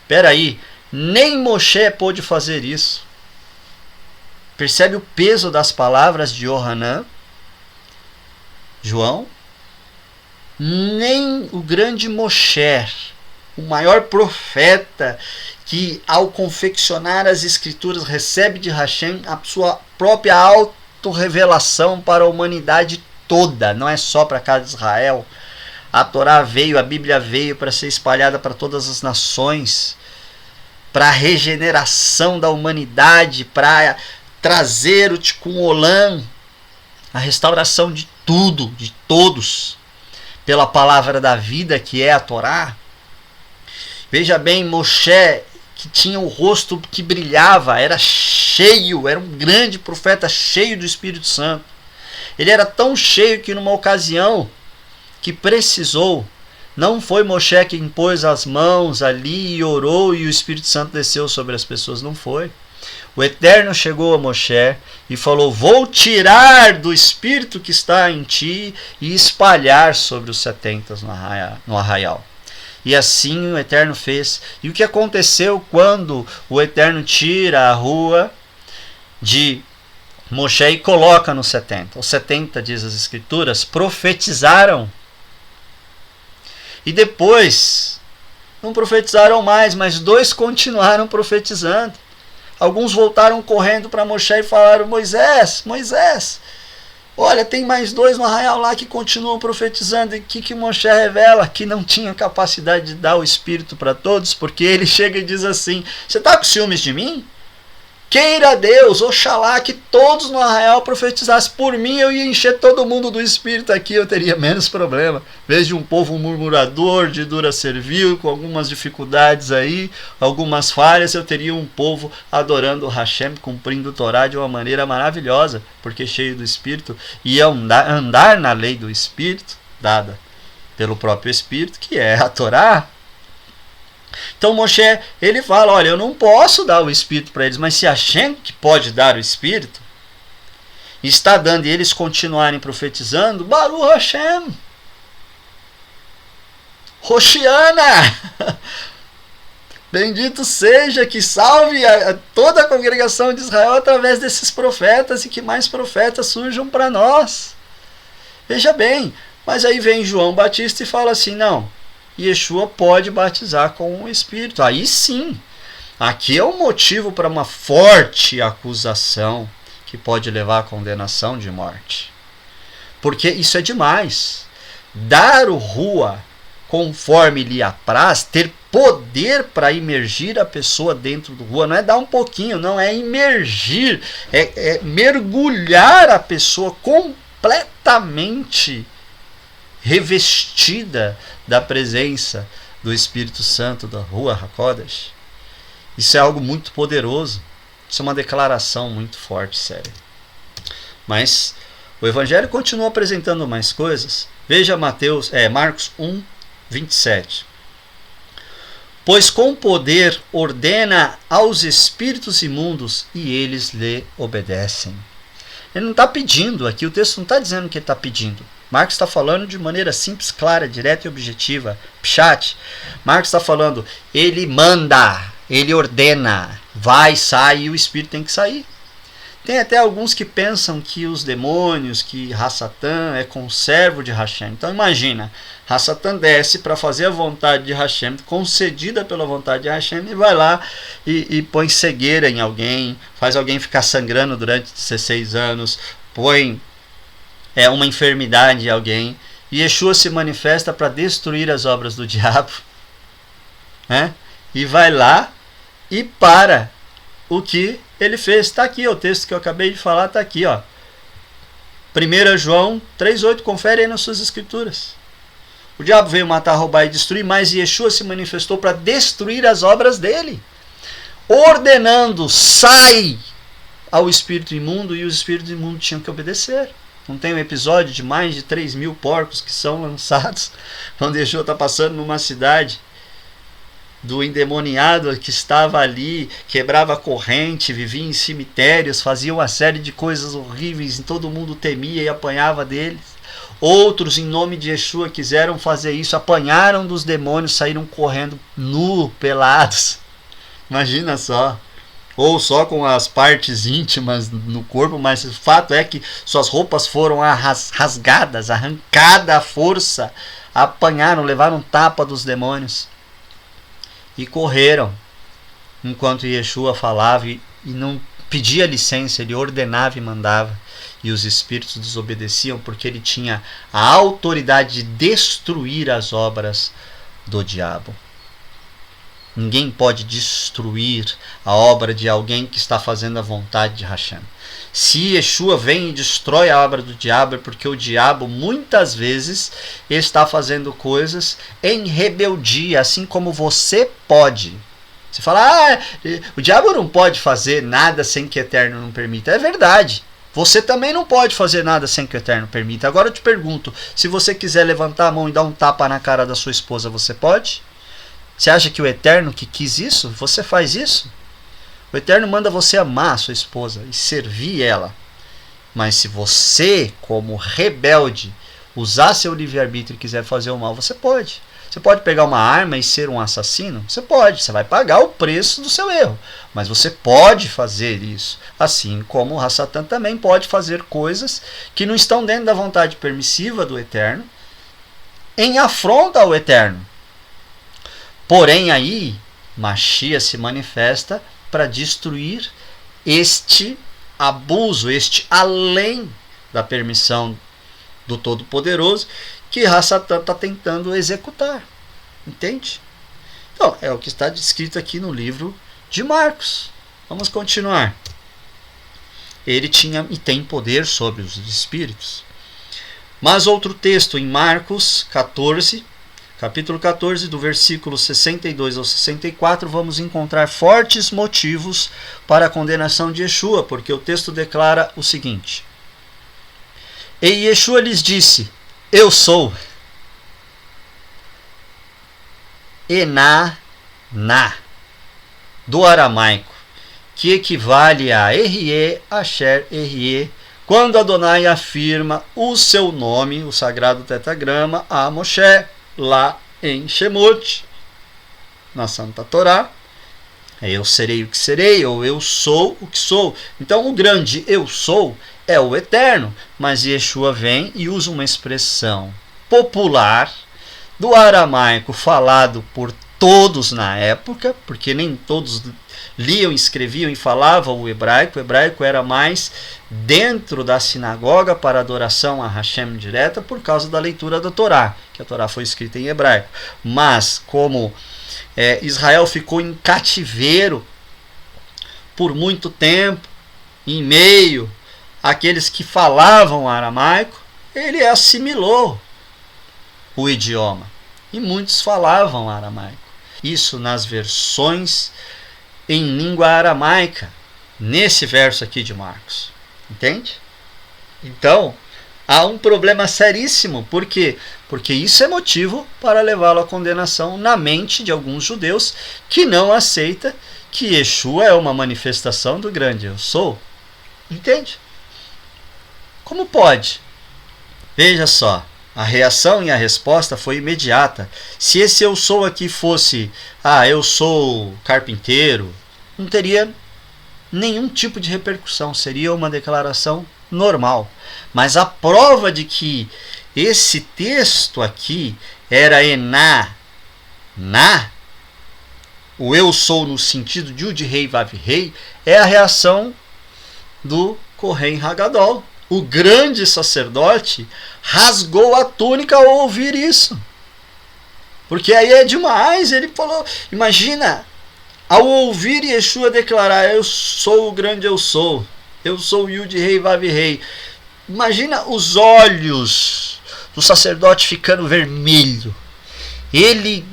Espera aí, nem Moshe pôde fazer isso. Percebe o peso das palavras de Yohanan? João? Nem o grande Moshe, o maior profeta, que ao confeccionar as escrituras recebe de Hashem a sua própria autorrevelação para a humanidade toda, não é só para a casa de Israel. A Torá veio, a Bíblia veio para ser espalhada para todas as nações, para a regeneração da humanidade, para trazer o Tikkun Olam, a restauração de tudo, de todos, pela palavra da vida que é a Torá. Veja bem, Moshe, que tinha o rosto que brilhava, era cheio, era um grande profeta cheio do Espírito Santo. Ele era tão cheio que numa ocasião que precisou, não foi Moshe que impôs as mãos ali e orou e o Espírito Santo desceu sobre as pessoas, não foi. O Eterno chegou a Moshe e falou: vou tirar do Espírito que está em ti e espalhar sobre os 70 no arraial. E assim o Eterno fez. E o que aconteceu quando o Eterno tira a rua de Moshe e coloca nos 70? Os 70, diz as Escrituras, profetizaram. E depois, não profetizaram mais, mas 2 continuaram profetizando. Alguns voltaram correndo para Moshe e falaram: Moisés, Moisés, olha, tem mais 2 no arraial lá que continuam profetizando. E o que Moshe revela? Que não tinha capacidade de dar o Espírito para todos, porque ele chega e diz assim: você está com ciúmes de mim? Queira Deus, oxalá, que todos no arraial profetizassem. Por mim eu ia encher todo mundo do Espírito aqui, eu teria menos problema. Veja um povo murmurador, de dura servil, com algumas dificuldades aí, algumas falhas, eu teria um povo adorando Hashem, cumprindo o Torá de uma maneira maravilhosa, porque cheio do Espírito, ia andar na lei do Espírito, dada pelo próprio Espírito, que é a Torá. Então Moshe, ele fala: olha, eu não posso dar o Espírito para eles, mas se Hashem que pode dar o Espírito, está dando e eles continuarem profetizando, Baruch Hashem, Hoshiana, Bendito seja que salve toda a congregação de Israel através desses profetas e que mais profetas surjam para nós. Veja bem, mas aí vem João Batista e fala assim, não, Yeshua pode batizar com o Espírito. Aí sim, aqui é um motivo para uma forte acusação que pode levar à condenação de morte. Porque isso é demais. Dar o rua conforme lhe apraz, ter poder para imergir a pessoa dentro do rua, não é dar um pouquinho, não, é imergir, é mergulhar a pessoa completamente revestida da presença do Espírito Santo, da Rua HaKodesh. Isso é algo muito poderoso, isso é uma declaração muito forte, sério. Mas o Evangelho continua apresentando mais coisas. Veja Marcos 1, 27. Pois com poder ordena aos espíritos imundos e eles lhe obedecem. Ele não está pedindo aqui, o texto não está dizendo que ele está pedindo. Marcos está falando de maneira simples, clara, direta e objetiva. Pshat. Marcos está falando, ele manda, ele ordena, vai, sai e o espírito tem que sair. Tem até alguns que pensam que os demônios, que Hassatan é conservo de Hashem. Então imagina, Hassatan desce para fazer a vontade de Hashem, concedida pela vontade de Hashem, e vai lá e põe cegueira em alguém, faz alguém ficar sangrando durante 16 anos, põe uma enfermidade em alguém, e Yeshua se manifesta para destruir as obras do diabo, né? E vai lá e para o que ele fez. Está aqui, o texto que eu acabei de falar está aqui, ó. 1 João 3,8, confere aí nas suas escrituras. O diabo veio matar, roubar e destruir, mas Yeshua se manifestou para destruir as obras dele, ordenando, sai ao espírito imundo, e os espíritos imundos tinham que obedecer. Não tem um episódio de mais de 3.000 porcos que são lançados, quando Yeshua está passando numa cidade, do endemoniado que estava ali, quebrava a corrente, vivia em cemitérios, fazia uma série de coisas horríveis, e todo mundo temia e apanhava deles. Outros, em nome de Yeshua, quiseram fazer isso, apanharam dos demônios, saíram correndo nu, pelados. Imagina só. Ou só com as partes íntimas no corpo, mas o fato é que suas roupas foram rasgadas, arrancadas à força, apanharam, levaram tapa dos demônios. E correram, enquanto Yeshua falava e não pedia licença, ele ordenava e mandava. E os espíritos desobedeciam porque ele tinha a autoridade de destruir as obras do diabo. Ninguém pode destruir a obra de alguém que está fazendo a vontade de Hashem. Se Yeshua vem e destrói a obra do diabo, é porque o diabo muitas vezes está fazendo coisas em rebeldia, assim como você pode. Você fala, o diabo não pode fazer nada sem que o Eterno não permita. É verdade. Você também não pode fazer nada sem que o Eterno permita. Agora eu te pergunto, se você quiser levantar a mão e dar um tapa na cara da sua esposa, você pode? Você acha que o Eterno que quis isso, você faz isso? O Eterno manda você amar a sua esposa e servir ela. Mas se você, como rebelde, usar seu livre-arbítrio e quiser fazer o mal, você pode. Você pode pegar uma arma e ser um assassino? Você pode, você vai pagar o preço do seu erro. Mas você pode fazer isso. Assim como o Hassatan também pode fazer coisas que não estão dentro da vontade permissiva do Eterno, em afronta ao Eterno. Porém aí, Mashiach se manifesta para destruir este abuso, este além da permissão do Todo-Poderoso, que Hassatan está tentando executar. Entende? Então, é o que está descrito aqui no livro de Marcos. Vamos continuar. Ele tinha e tem poder sobre os espíritos. Mas outro texto em Marcos 14, capítulo 14, do versículo 62 ao 64, vamos encontrar fortes motivos para a condenação de Yeshua, porque o texto declara o seguinte: E Yeshua lhes disse, eu sou Ená, do aramaico, que equivale a Erie, Asher, Erie, quando Adonai afirma o seu nome, o sagrado tetragrama, a Moshe, lá em Shemot, na Santa Torá, Eu serei o que serei, ou eu sou o que sou. Então o grande eu sou é o eterno, mas Yeshua vem e usa uma expressão popular do aramaico falado por todos na época, porque nem todos liam, escreviam e falavam o hebraico era mais dentro da sinagoga para adoração a Hashem direta por causa da leitura da Torá, que a Torá foi escrita em hebraico. Mas como Israel ficou em cativeiro por muito tempo, em meio àqueles que falavam aramaico, ele assimilou o idioma. E muitos falavam aramaico. Isso nas versões em língua aramaica, nesse verso aqui de Marcos. Entende? Então, há um problema seríssimo. Por quê? Porque isso é motivo para levá-lo à condenação na mente de alguns judeus que não aceita que Yeshua é uma manifestação do grande eu sou. Entende? Como pode? Veja só. A reação e a resposta foi imediata. Se esse eu sou aqui fosse, eu sou carpinteiro, não teria nenhum tipo de repercussão. Seria uma declaração normal. Mas a prova de que esse texto aqui era ená, o eu sou no sentido de Yud Rei Vav Rei, é a reação do Kohen Hagadol. O grande sacerdote rasgou a túnica ao ouvir isso. Porque aí é demais. Ele falou, imagina, ao ouvir Yeshua declarar, eu sou o grande eu sou o Yud Rei Vav Rei. Imagina os olhos do sacerdote ficando vermelho. Ele,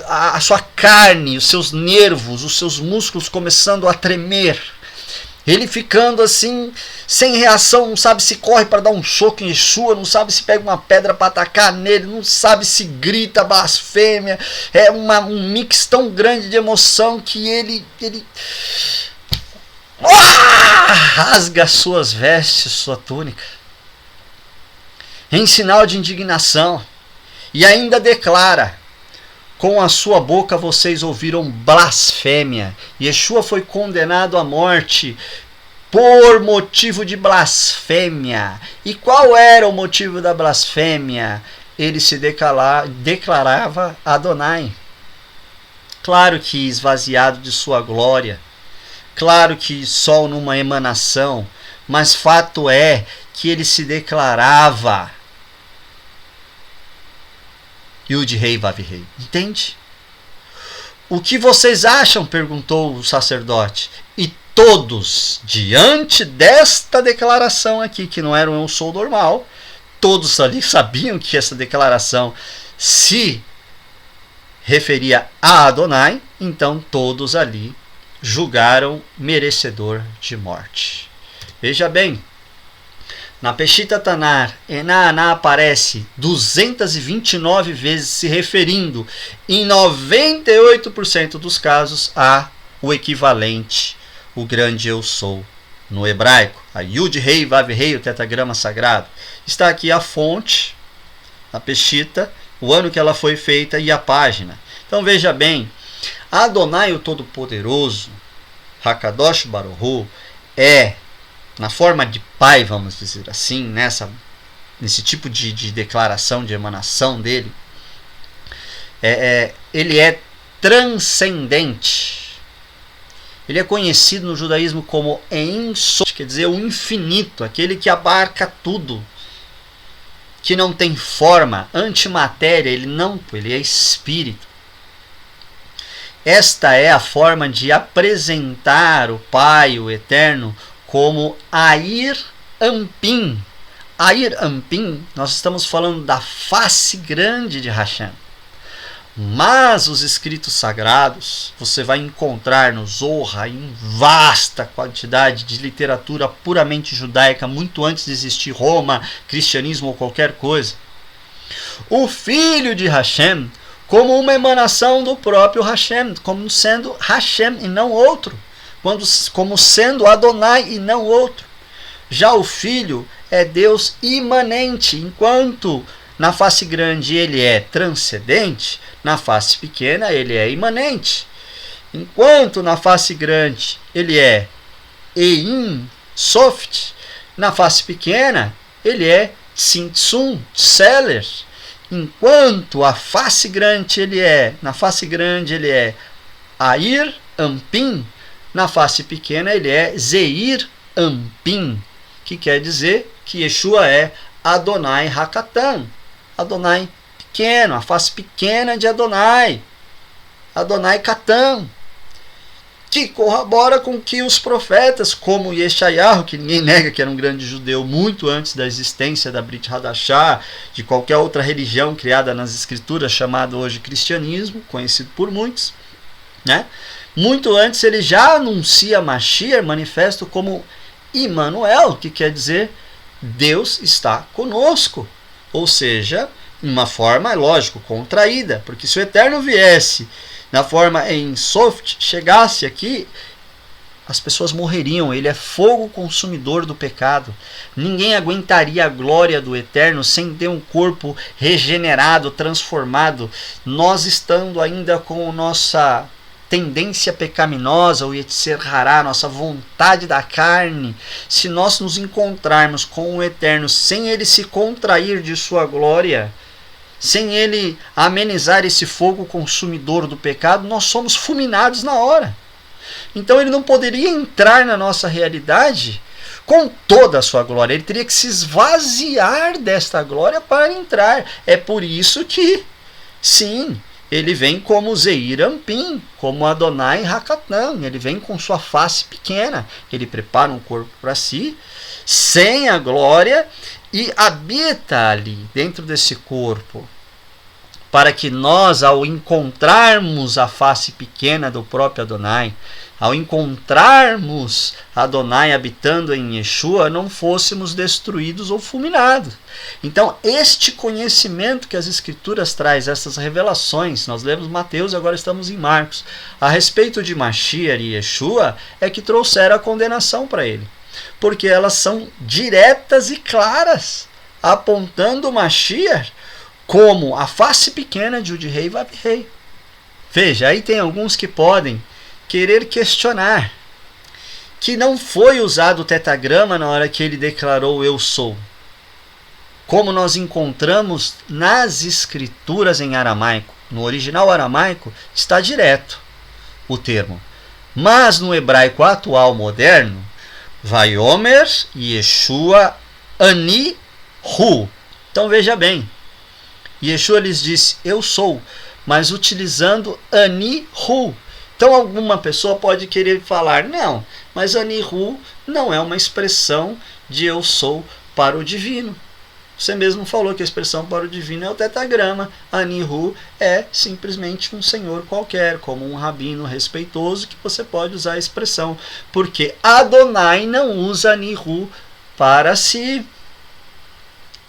a sua carne, os seus nervos, os seus músculos começando a tremer. Ele ficando assim, sem reação, não sabe se corre para dar um soco em Yeshua, não sabe se pega uma pedra para atacar nele, não sabe se grita blasfêmia. É um mix tão grande de emoção que ele rasga suas vestes, sua túnica, em sinal de indignação, e ainda declara: com a sua boca vocês ouviram blasfêmia. Yeshua foi condenado à morte por motivo de blasfêmia. E qual era o motivo da blasfêmia? Ele se declarava Adonai. Claro que esvaziado de sua glória. Claro que só numa emanação. Mas fato é que ele se declarava Yud Rei Vav Rei. Entende? O que vocês acham? Perguntou o sacerdote. E todos, diante desta declaração aqui, que não era um eu sou normal, todos ali sabiam que essa declaração se referia a Adonai, então todos ali julgaram merecedor de morte. Veja bem, na Peshita Tanar, Ená aparece 229 vezes, se referindo em 98% dos casos a o equivalente, o grande eu sou, no hebraico, a Yud Rei Vav Rei, o tetragrama sagrado. Está aqui a fonte, a Peshita, o ano que ela foi feita e a página. Então veja bem, Adonai o Todo-Poderoso, Hakadosh Baruch Hu, na forma de pai, vamos dizer assim, nesse tipo de declaração, de emanação dele, ele é transcendente. Ele é conhecido no judaísmo como Ein Sof, quer dizer, o infinito, aquele que abarca tudo, que não tem forma, antimatéria, ele é espírito. Esta é a forma de apresentar o Pai, o Eterno, como Air Ampim. Air Ampim, nós estamos falando da face grande de Hashem. Mas os escritos sagrados, você vai encontrar no Zohar em vasta quantidade de literatura puramente judaica, muito antes de existir Roma, cristianismo ou qualquer coisa. O Filho de Hashem como uma emanação do próprio Hashem, como sendo Hashem e não outro, como sendo Adonai e não outro. Já o Filho é Deus imanente, enquanto na face grande ele é transcendente, na face pequena ele é imanente. Enquanto na face grande ele é Ein Sof, na face pequena ele é Tzimtzum, Tseler. Enquanto a face grande na face grande ele é Air Ampim, na face pequena ele é Zeir Ampim, que quer dizer que Yeshua é Adonai Hakatan, Adonai pequeno, a face pequena de Adonai, Adonai Katan, que corrobora com que os profetas, como Yeshayahu, que ninguém nega que era um grande judeu muito antes da existência da Brit Hadashah, de qualquer outra religião criada nas escrituras, chamado hoje cristianismo, conhecido por muitos, né? Muito antes ele já anuncia Mashiach, manifesto como Immanuel, que quer dizer Deus está conosco. Ou seja, uma forma, lógico, contraída, porque se o Eterno viesse na forma em Soft, chegasse aqui, as pessoas morreriam. Ele é fogo consumidor do pecado. Ninguém aguentaria a glória do Eterno sem ter um corpo regenerado, transformado. Nós estando ainda com nossa tendência pecaminosa, o Yetzer Hará, nossa vontade da carne, se nós nos encontrarmos com o Eterno sem ele se contrair de sua glória, sem ele amenizar esse fogo consumidor do pecado, nós somos fulminados na hora. Então ele não poderia entrar na nossa realidade com toda a sua glória. Ele teria que se esvaziar desta glória para entrar. É por isso que, sim, ele vem como Zeir Ampim, como Adonai Hakatan. Ele vem com sua face pequena. Ele prepara um corpo para si, sem a glória, e habita ali, dentro desse corpo, para que nós, ao encontrarmos a face pequena do próprio Adonai, ao encontrarmos Adonai habitando em Yeshua, não fôssemos destruídos ou fulminados. Então, este conhecimento que as Escrituras traz, essas revelações, nós lemos Mateus e agora estamos em Marcos, a respeito de Mashiach e Yeshua, é que trouxeram a condenação para ele. Porque elas são diretas e claras, apontando Mashiach como a face pequena de Yud-Rei e Vav-Rei. Veja, aí tem alguns que podem querer questionar que não foi usado o tetagrama na hora que ele declarou eu sou, como nós encontramos nas escrituras em aramaico. No original aramaico está direto o termo, mas no hebraico atual moderno, Vaiomer Yeshua Ani Hu. Então veja bem, Yeshua lhes disse eu sou, mas utilizando Ani Hu. Então alguma pessoa pode querer falar, não, mas Anihu não é uma expressão de eu sou para o divino. Você mesmo falou que a expressão para o divino é o tetagrama. Anihu é simplesmente um senhor qualquer, como um rabino respeitoso, que você pode usar a expressão, porque Adonai não usa Anihu para si.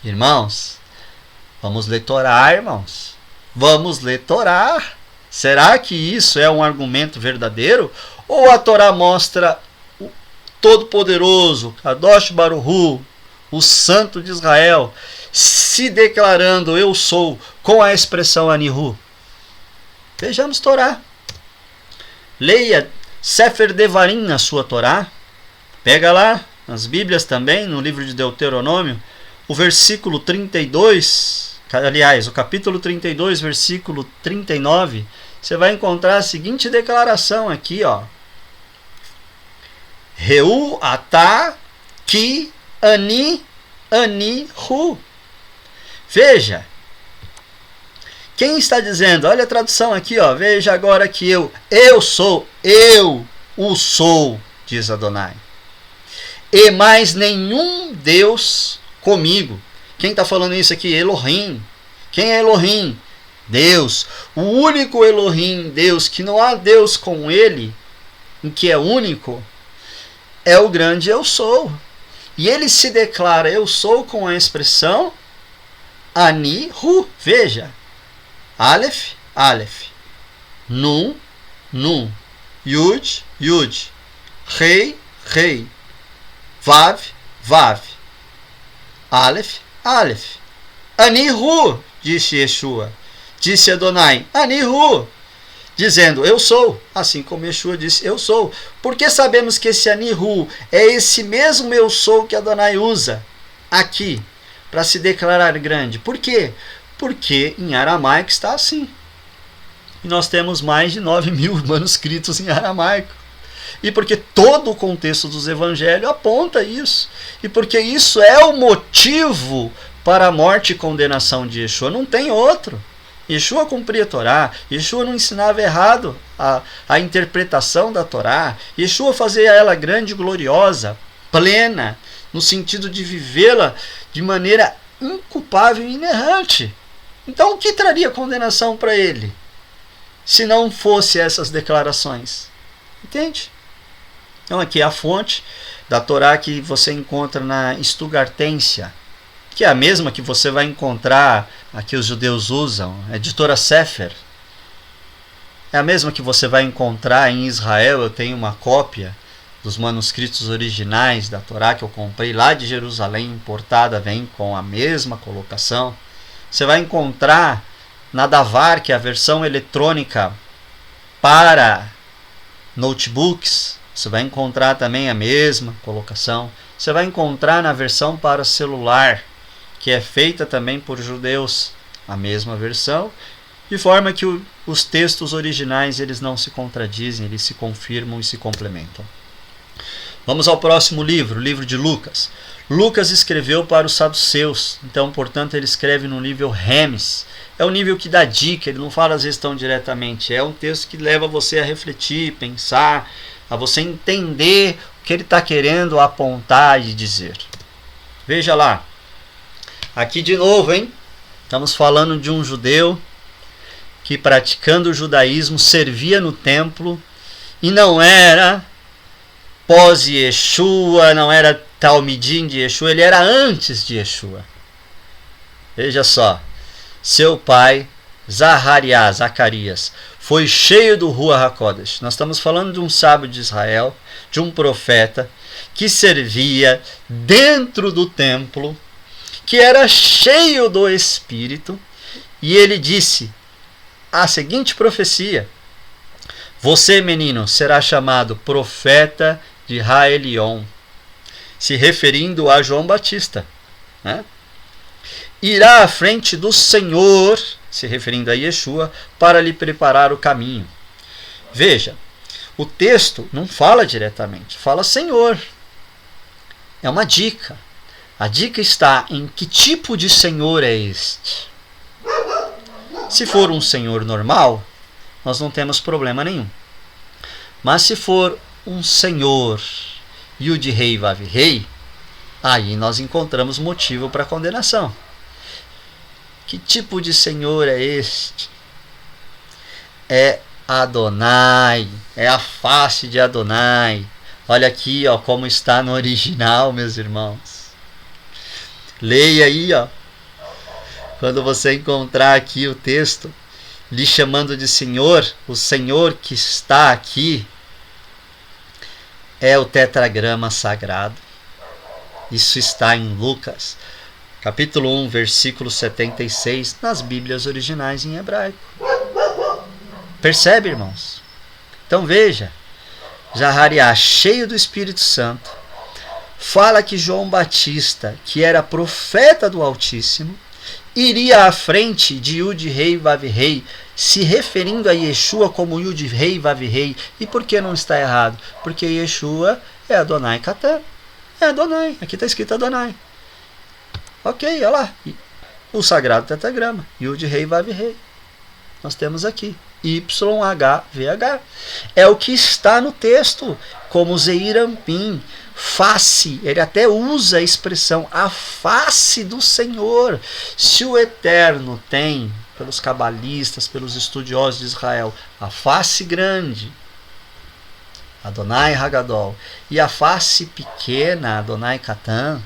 Irmãos, vamos ler Torá, irmãos. Vamos ler Torá. Será que isso é um argumento verdadeiro? Ou a Torá mostra o Todo-Poderoso, Kadosh Baruch Hu, o Santo de Israel, se declarando eu sou com a expressão Anihu? Vejamos Torá. Leia Sefer Devarim na sua Torá. Pega lá, nas Bíblias também, no livro de Deuteronômio, o versículo 32, aliás, o capítulo 32, versículo 39, você vai encontrar a seguinte declaração aqui, ó. Reu atá ki ani hu. Veja. Quem está dizendo? Olha a tradução aqui, ó. Veja agora que eu sou, eu o sou, diz Adonai. E mais nenhum Deus comigo. Quem está falando isso aqui? Elohim. Quem é Elohim? Deus. O único Elohim, Deus, que não há Deus com ele, em que é único, é o grande eu sou. E ele se declara eu sou com a expressão Ani Hu. Veja. Aleph, Aleph. Nun, Nun. Yud, Yud. Rei, Rei. Vav, Vav. Aleph, Aleph. Ani Hu, disse Yeshua. Disse Adonai, Anihu. dizendo, eu sou, assim como Yeshua disse, eu sou. Porque sabemos que esse Anihu é esse mesmo eu sou que Adonai usa aqui, para se declarar grande. Por quê? Porque em aramaico está assim. E nós temos mais de 9.000 manuscritos em aramaico. E porque todo o contexto dos evangelhos aponta isso. E porque isso é o motivo para a morte e condenação de Yeshua. Não tem outro. Yeshua cumpria a Torá. Yeshua não ensinava errado a interpretação da Torá. Yeshua fazia ela grande, gloriosa, plena, no sentido de vivê-la de maneira inculpável e inerrante. Então o que traria condenação para ele? Se não fosse essas declarações. Entende? Então aqui é a fonte da Torá que você encontra na Stuttgartensia, que é a mesma que você vai encontrar, aqui os judeus usam, a editora Sefer. É a mesma que você vai encontrar em Israel. Eu tenho uma cópia dos manuscritos originais da Torá que eu comprei lá de Jerusalém, importada, vem com a mesma colocação. Você vai encontrar na Davar, que é a versão eletrônica para notebooks, você vai encontrar também a mesma colocação. Você vai encontrar na versão para celular, que é feita também por judeus, a mesma versão, de forma que os textos originais eles não se contradizem, eles se confirmam e se complementam. Vamos ao próximo livro, o livro de Lucas. Lucas escreveu para os saduceus, então, portanto, ele escreve no nível Remes. É o nível que dá dica, ele não fala às vezes tão diretamente. É um texto que leva você a refletir, pensar, a você entender o que ele está querendo apontar e dizer. Veja lá. Aqui de novo, hein? Estamos falando de um judeu que, praticando o judaísmo, servia no templo e não era pós-Yeshua, não era Talmidim de Yeshua, ele era antes de Yeshua. Veja só, seu pai, Zacarias, foi cheio do Ruach HaKodesh. Nós estamos falando de um sábio de Israel, de um profeta, que servia dentro do templo, que era cheio do Espírito, e ele disse a seguinte profecia: você, menino, será chamado profeta de Raelion, se referindo a João Batista, né? Irá à frente do Senhor, se referindo a Yeshua, para lhe preparar o caminho. Veja, o texto não fala diretamente, fala Senhor. É uma dica. A dica está em que tipo de Senhor é este. Se for um Senhor normal, nós não temos problema nenhum. Mas se for um Senhor Yud-Rei Vav-Rei, aí nós encontramos motivo para condenação. Que tipo de Senhor é este? É Adonai, é a face de Adonai. Olha aqui, ó, como está no original, meus irmãos. Leia aí, ó. Quando você encontrar aqui o texto, lhe chamando de Senhor, o Senhor que está aqui é o tetragrama sagrado. Isso está em Lucas, capítulo 1, versículo 76, nas Bíblias originais em hebraico. Percebe, irmãos? Então veja, Zacarias, cheio do Espírito Santo, fala que João Batista, que era profeta do Altíssimo, iria à frente de Yud-Rei Vav-Rei, se referindo a Yeshua como Yud-Rei Vav-Rei. E por que não está errado? Porque Yeshua é Adonai Katan. É Adonai. Aqui está escrito Adonai. Ok, olha lá. O sagrado tetragrama. Yud-Rei Vav-Rei. Nós temos aqui. YHVH. É o que está no texto. Como Zeir Anpin. Face. Ele até usa a expressão a face do Senhor. Se o Eterno tem, pelos cabalistas, pelos estudiosos de Israel, a face grande, Adonai Hagadol, e a face pequena, Adonai Katan,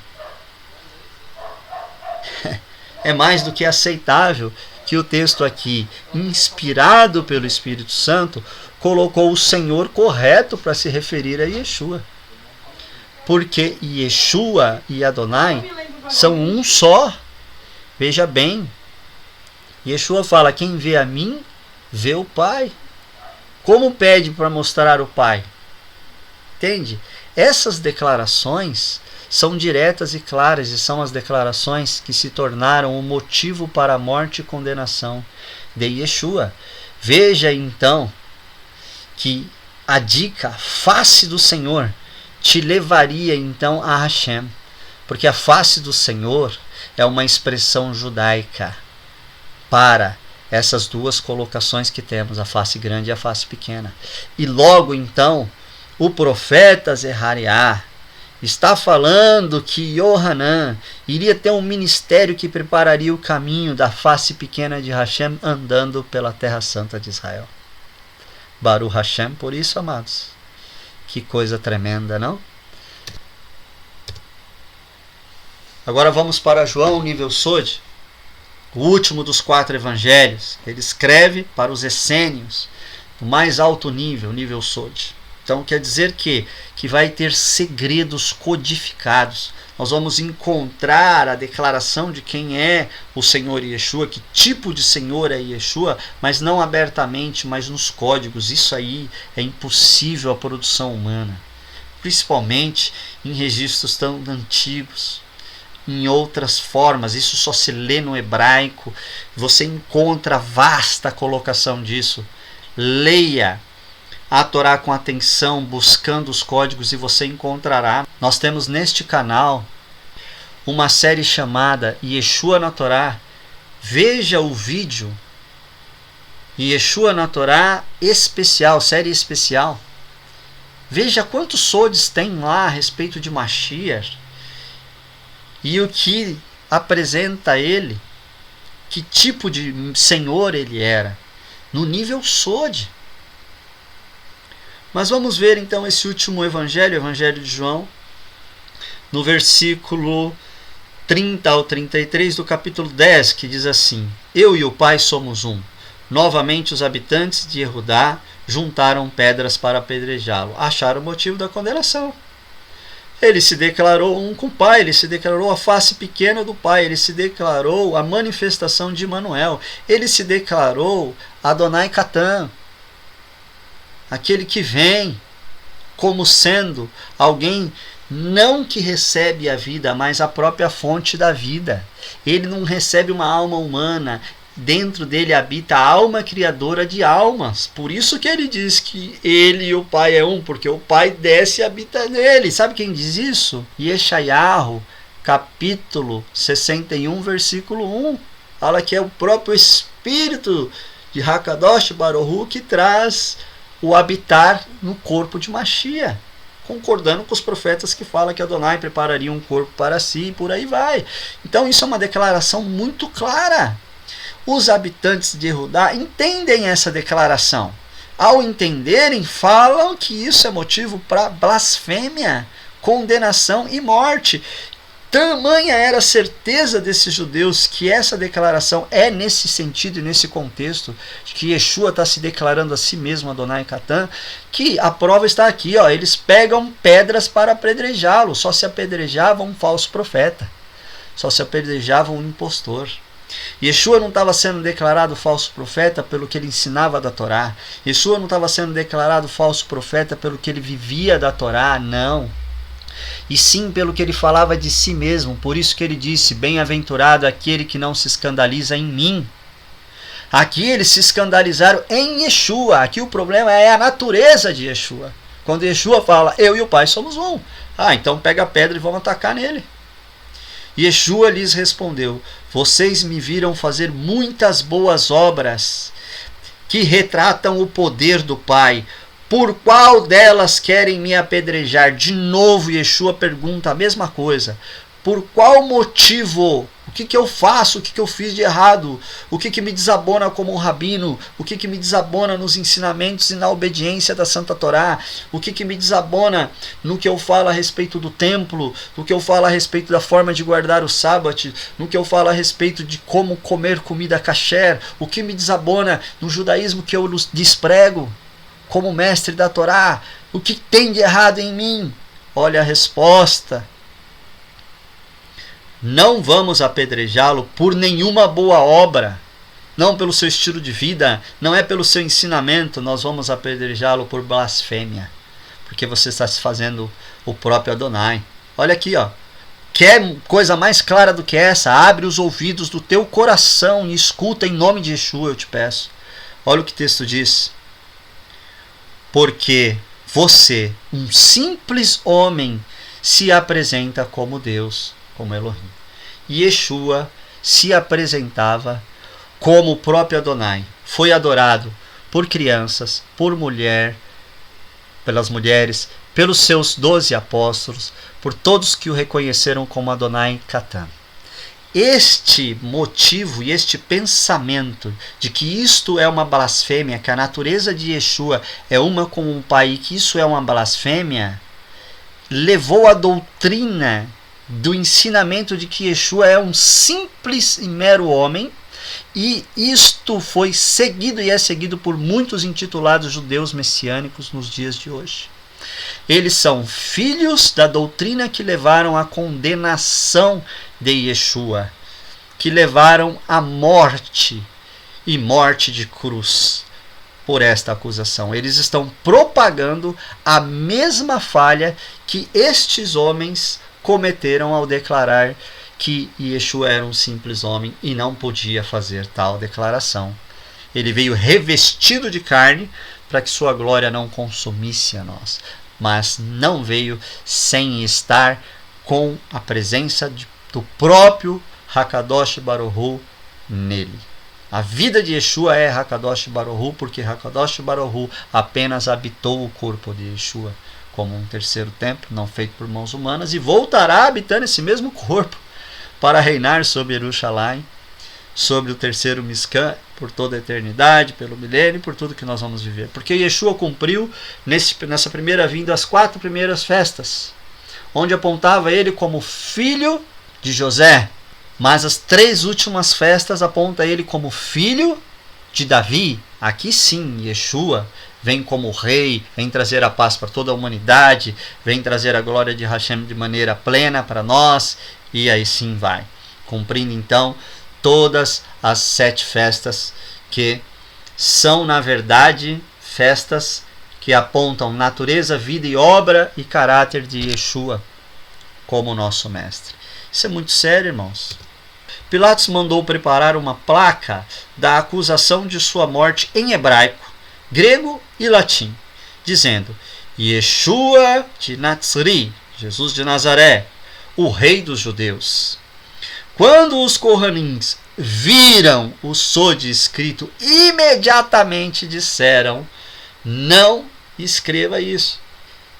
é mais do que aceitável que o texto aqui, inspirado pelo Espírito Santo, colocou o Senhor correto para se referir a Yeshua. Porque Yeshua e Adonai são um só. Veja bem, Yeshua fala, quem vê a mim, vê o Pai. Como pede para mostrar o Pai? Entende? Essas declarações são diretas e claras e são as declarações que se tornaram o motivo para a morte e condenação de Yeshua. Veja então que a dica face do Senhor te levaria então a Hashem, porque a face do Senhor é uma expressão judaica para essas duas colocações que temos, a face grande e a face pequena. E logo então, o profeta Zechariah está falando que Yohanan iria ter um ministério que prepararia o caminho da face pequena de Hashem andando pela terra santa de Israel. Baruch Hashem, por isso, amados. Que coisa tremenda, não? Agora vamos para João, nível Sod, o último dos 4 evangelhos. Ele escreve para os essênios, no mais alto nível, nível Sod. Então quer dizer que vai ter segredos codificados. Nós vamos encontrar a declaração de quem é o Senhor Yeshua, que tipo de Senhor é Yeshua, mas não abertamente, mas nos códigos. Isso aí é impossível à produção humana, principalmente em registros tão antigos. Em outras formas, isso só se lê no hebraico. Você encontra vasta colocação disso. Leia a Torá com atenção, buscando os códigos, e você encontrará. Nós temos neste canal uma série chamada Yeshua na Torá. Veja o vídeo Yeshua na Torá especial, série especial. Veja quantos sodes tem lá a respeito de Mashiach e o que apresenta ele, que tipo de Senhor ele era, no nível Sod. Mas vamos ver então esse último evangelho, o evangelho de João, no versículo 30 ao 33 do capítulo 10, que diz assim: Eu e o Pai somos um. Novamente os habitantes de Yehudá juntaram pedras para apedrejá-lo. Acharam o motivo da condenação. Ele se declarou um com o Pai, ele se declarou a face pequena do Pai, ele se declarou a manifestação de Emmanuel, ele se declarou Adonai Catan, aquele que vem como sendo alguém não que recebe a vida, mas a própria fonte da vida. Ele não recebe uma alma humana, dentro dele habita a alma criadora de almas. Por isso que ele diz que ele e o Pai é um, porque o Pai desce e habita nele. Sabe quem diz isso? Yeshayahu, capítulo 61, versículo 1. Fala que é o próprio Espírito de Hakadosh Baruch Hu que traz o habitar no corpo de Mashiach, concordando com os profetas que falam que Adonai prepararia um corpo para si, e por aí vai. Então isso é uma declaração muito clara. Os habitantes de Yehudá entendem essa declaração. Ao entenderem, falam que isso é motivo para blasfêmia, condenação e morte. Tamanha era a certeza desses judeus que essa declaração é nesse sentido e nesse contexto, de que Yeshua está se declarando a si mesmo Adonai Catan, que a prova está aqui, ó, eles pegam pedras para apedrejá-lo. Só se apedrejava um falso profeta, só se apedrejava um impostor. Yeshua não estava sendo declarado falso profeta pelo que ele ensinava da Torá. Yeshua não estava sendo declarado falso profeta pelo que ele vivia da Torá, não. E sim pelo que ele falava de si mesmo. Por isso que ele disse: bem-aventurado aquele que não se escandaliza em mim. Aqui eles se escandalizaram em Yeshua. Aqui o problema é a natureza de Yeshua. Quando Yeshua fala, eu e o Pai somos um. Então pega a pedra e vamos atacar nele. Yeshua lhes respondeu: vocês me viram fazer muitas boas obras que retratam o poder do Pai. Por qual delas querem me apedrejar? De novo, Yeshua pergunta a mesma coisa. Por qual motivo? O que eu faço? O que eu fiz de errado? O que me desabona como um rabino? O que me desabona nos ensinamentos e na obediência da Santa Torá? O que me desabona no que eu falo a respeito do templo? No que eu falo a respeito da forma de guardar o sábado? No que eu falo a respeito de como comer comida kasher? O que me desabona no judaísmo que eu desprego como mestre da Torá? O que tem de errado em mim? Olha a resposta. Não vamos apedrejá-lo por nenhuma boa obra. não pelo seu estilo de vida, não é pelo seu ensinamento, nós vamos apedrejá-lo por blasfêmia, porque você está se fazendo o próprio Adonai. Olha aqui, ó. Quer coisa mais clara do que essa? Abre os ouvidos do teu coração e escuta em nome de Yeshua, eu te peço. Olha o que o texto diz. Porque você, um simples homem, se apresenta como Deus, como Elohim. E Yeshua se apresentava como o próprio Adonai. Foi adorado por crianças, pelas mulheres, pelos seus 12 apóstolos, por todos que o reconheceram como Adonai Catan. Este motivo e este pensamento de que isto é uma blasfêmia, que a natureza de Yeshua é uma com o Pai, que isso é uma blasfêmia, levou a doutrina do ensinamento de que Yeshua é um simples e mero homem, e isto foi seguido e é seguido por muitos intitulados judeus messiânicos nos dias de hoje. Eles são filhos da doutrina que levaram à condenação de Yeshua, que levaram à morte e morte de cruz por esta acusação. Eles estão propagando a mesma falha que estes homens cometeram ao declarar que Yeshua era um simples homem e não podia fazer tal declaração. Ele veio revestido de carne para que sua glória não consumisse a nós, mas não veio sem estar com a presença do próprio Hakadosh Baruch Hu nele. A vida de Yeshua é Hakadosh Baruch Hu, porque Hakadosh Baruch Hu apenas habitou o corpo de Yeshua como um terceiro templo, não feito por mãos humanas, e voltará habitando esse mesmo corpo para reinar sobre Jerusalém, sobre o terceiro Mishkan, por toda a eternidade, pelo milênio, por tudo que nós vamos viver. Porque Yeshua cumpriu nessa primeira vinda as 4 primeiras festas, onde apontava ele como filho de José, mas as 3 últimas festas aponta ele como filho de Davi. Aqui sim, Yeshua vem como rei, vem trazer a paz para toda a humanidade, vem trazer a glória de Hashem de maneira plena para nós, e aí sim vai, cumprindo então todas as 7 festas, que são na verdade festas que apontam natureza, vida e obra e caráter de Yeshua como nosso mestre. Isso é muito sério, irmãos. Pilatos mandou preparar uma placa da acusação de sua morte em hebraico, grego e latim, dizendo: Yeshua de Nazri, Jesus de Nazaré, o rei dos judeus. Quando os Kohanins viram o sode escrito, imediatamente disseram: não escreva isso.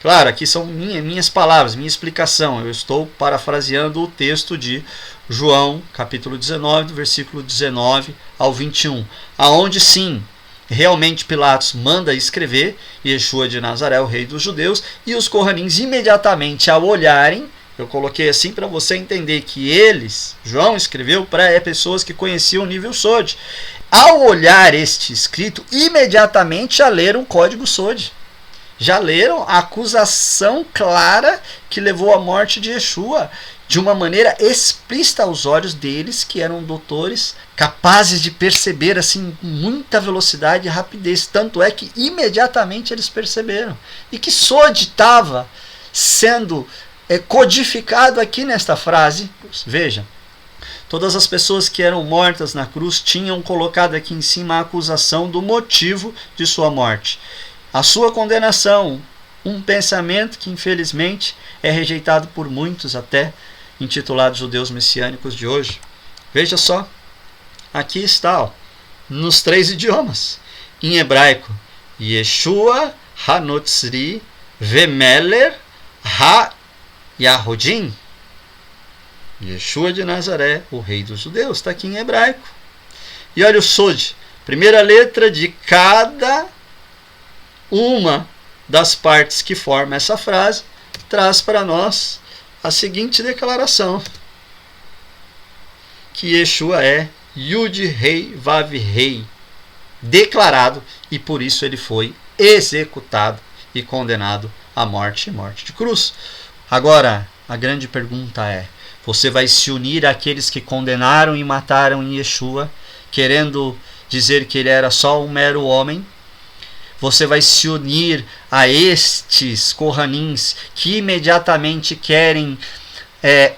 Claro, aqui são minhas palavras, minha explicação. Eu estou parafraseando o texto de João, capítulo 19, do versículo 19 ao 21, aonde sim, realmente Pilatos manda escrever Yeshua de Nazaré, o rei dos judeus, e os Kohanins imediatamente ao olharem, eu coloquei assim para você entender que eles, João escreveu para pessoas que conheciam o nível Sod. Ao olhar este escrito, imediatamente já leram o código Sod. Já leram a acusação clara que levou à morte de Yeshua, de uma maneira explícita aos olhos deles, que eram doutores, capazes de perceber assim com muita velocidade e rapidez. Tanto é que imediatamente eles perceberam. E que Sod estava sendo codificado aqui nesta frase. Veja, todas as pessoas que eram mortas na cruz tinham colocado aqui em cima a acusação do motivo de sua morte. A sua condenação, um pensamento que infelizmente é rejeitado por muitos até intitulados judeus messiânicos de hoje. Veja só, aqui está, ó, nos 3 idiomas. Em hebraico, Yeshua HaNotzri Vemeler HaYahodin. Yeshua de Nazaré, o rei dos judeus, está aqui em hebraico. E olha o Sod, primeira letra de cada uma das partes que forma essa frase, traz para nós a seguinte declaração: que Yeshua é Yud Rei Vav Rei, declarado, e por isso ele foi executado e condenado à morte e morte de cruz. Agora, a grande pergunta é: você vai se unir àqueles que condenaram e mataram Yeshua, querendo dizer que ele era só um mero homem. Você vai se unir a estes Kohanins que imediatamente querem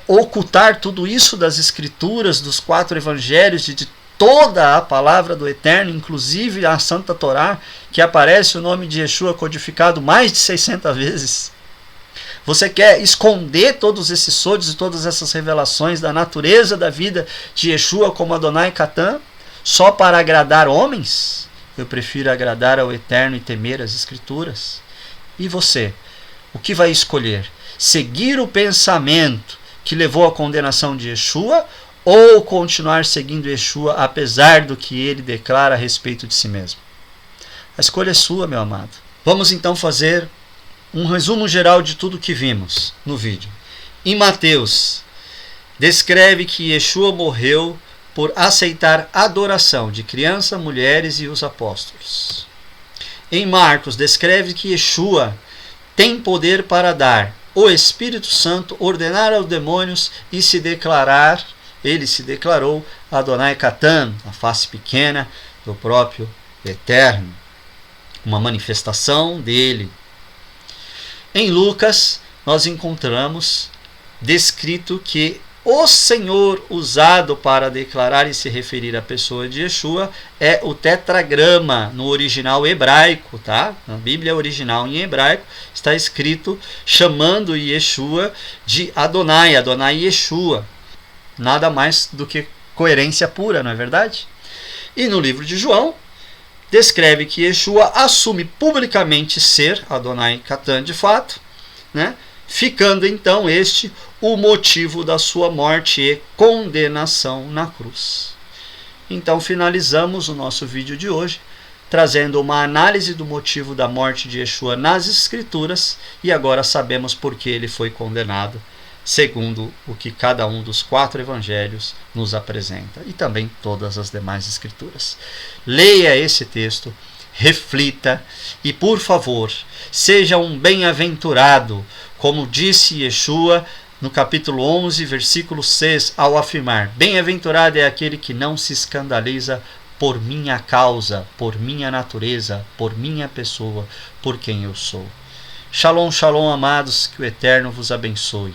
ocultar tudo isso das escrituras, dos 4 evangelhos, de toda a palavra do Eterno, inclusive a Santa Torá, que aparece o nome de Yeshua codificado mais de 600 vezes. Você quer esconder todos esses sodes e todas essas revelações da natureza da vida de Yeshua como Adonai Catan, só para agradar homens? Eu prefiro agradar ao Eterno e temer as Escrituras. E você? O que vai escolher? Seguir o pensamento que levou à condenação de Yeshua ou continuar seguindo Yeshua apesar do que ele declara a respeito de si mesmo? A escolha é sua, meu amado. Vamos então fazer um resumo geral de tudo que vimos no vídeo. Em Mateus, descreve que Yeshua morreu por aceitar adoração de crianças, mulheres e os apóstolos. Em Marcos, descreve que Yeshua tem poder para dar o Espírito Santo, ordenar aos demônios e se declarar, ele se declarou Adonai Catan, a face pequena do próprio Eterno, uma manifestação dele. Em Lucas, nós encontramos descrito que o Senhor usado para declarar e se referir à pessoa de Yeshua é o tetragrama no original hebraico, tá? Na Bíblia original em hebraico está escrito chamando Yeshua de Adonai, Adonai Yeshua. Nada mais do que coerência pura, não é verdade? E no livro de João, descreve que Yeshua assume publicamente ser Adonai Catan de fato, né? Ficando então este o motivo da sua morte e condenação na cruz. Então finalizamos o nosso vídeo de hoje, trazendo uma análise do motivo da morte de Yeshua nas Escrituras, e agora sabemos por que ele foi condenado, segundo o que cada um dos 4 evangelhos nos apresenta, e também todas as demais Escrituras. Leia esse texto, reflita e, por favor, seja um bem-aventurado, como disse Yeshua no capítulo 11, versículo 6, ao afirmar: bem-aventurado é aquele que não se escandaliza por minha causa, por minha natureza, por minha pessoa, por quem eu sou. Shalom, shalom, amados, que o Eterno vos abençoe.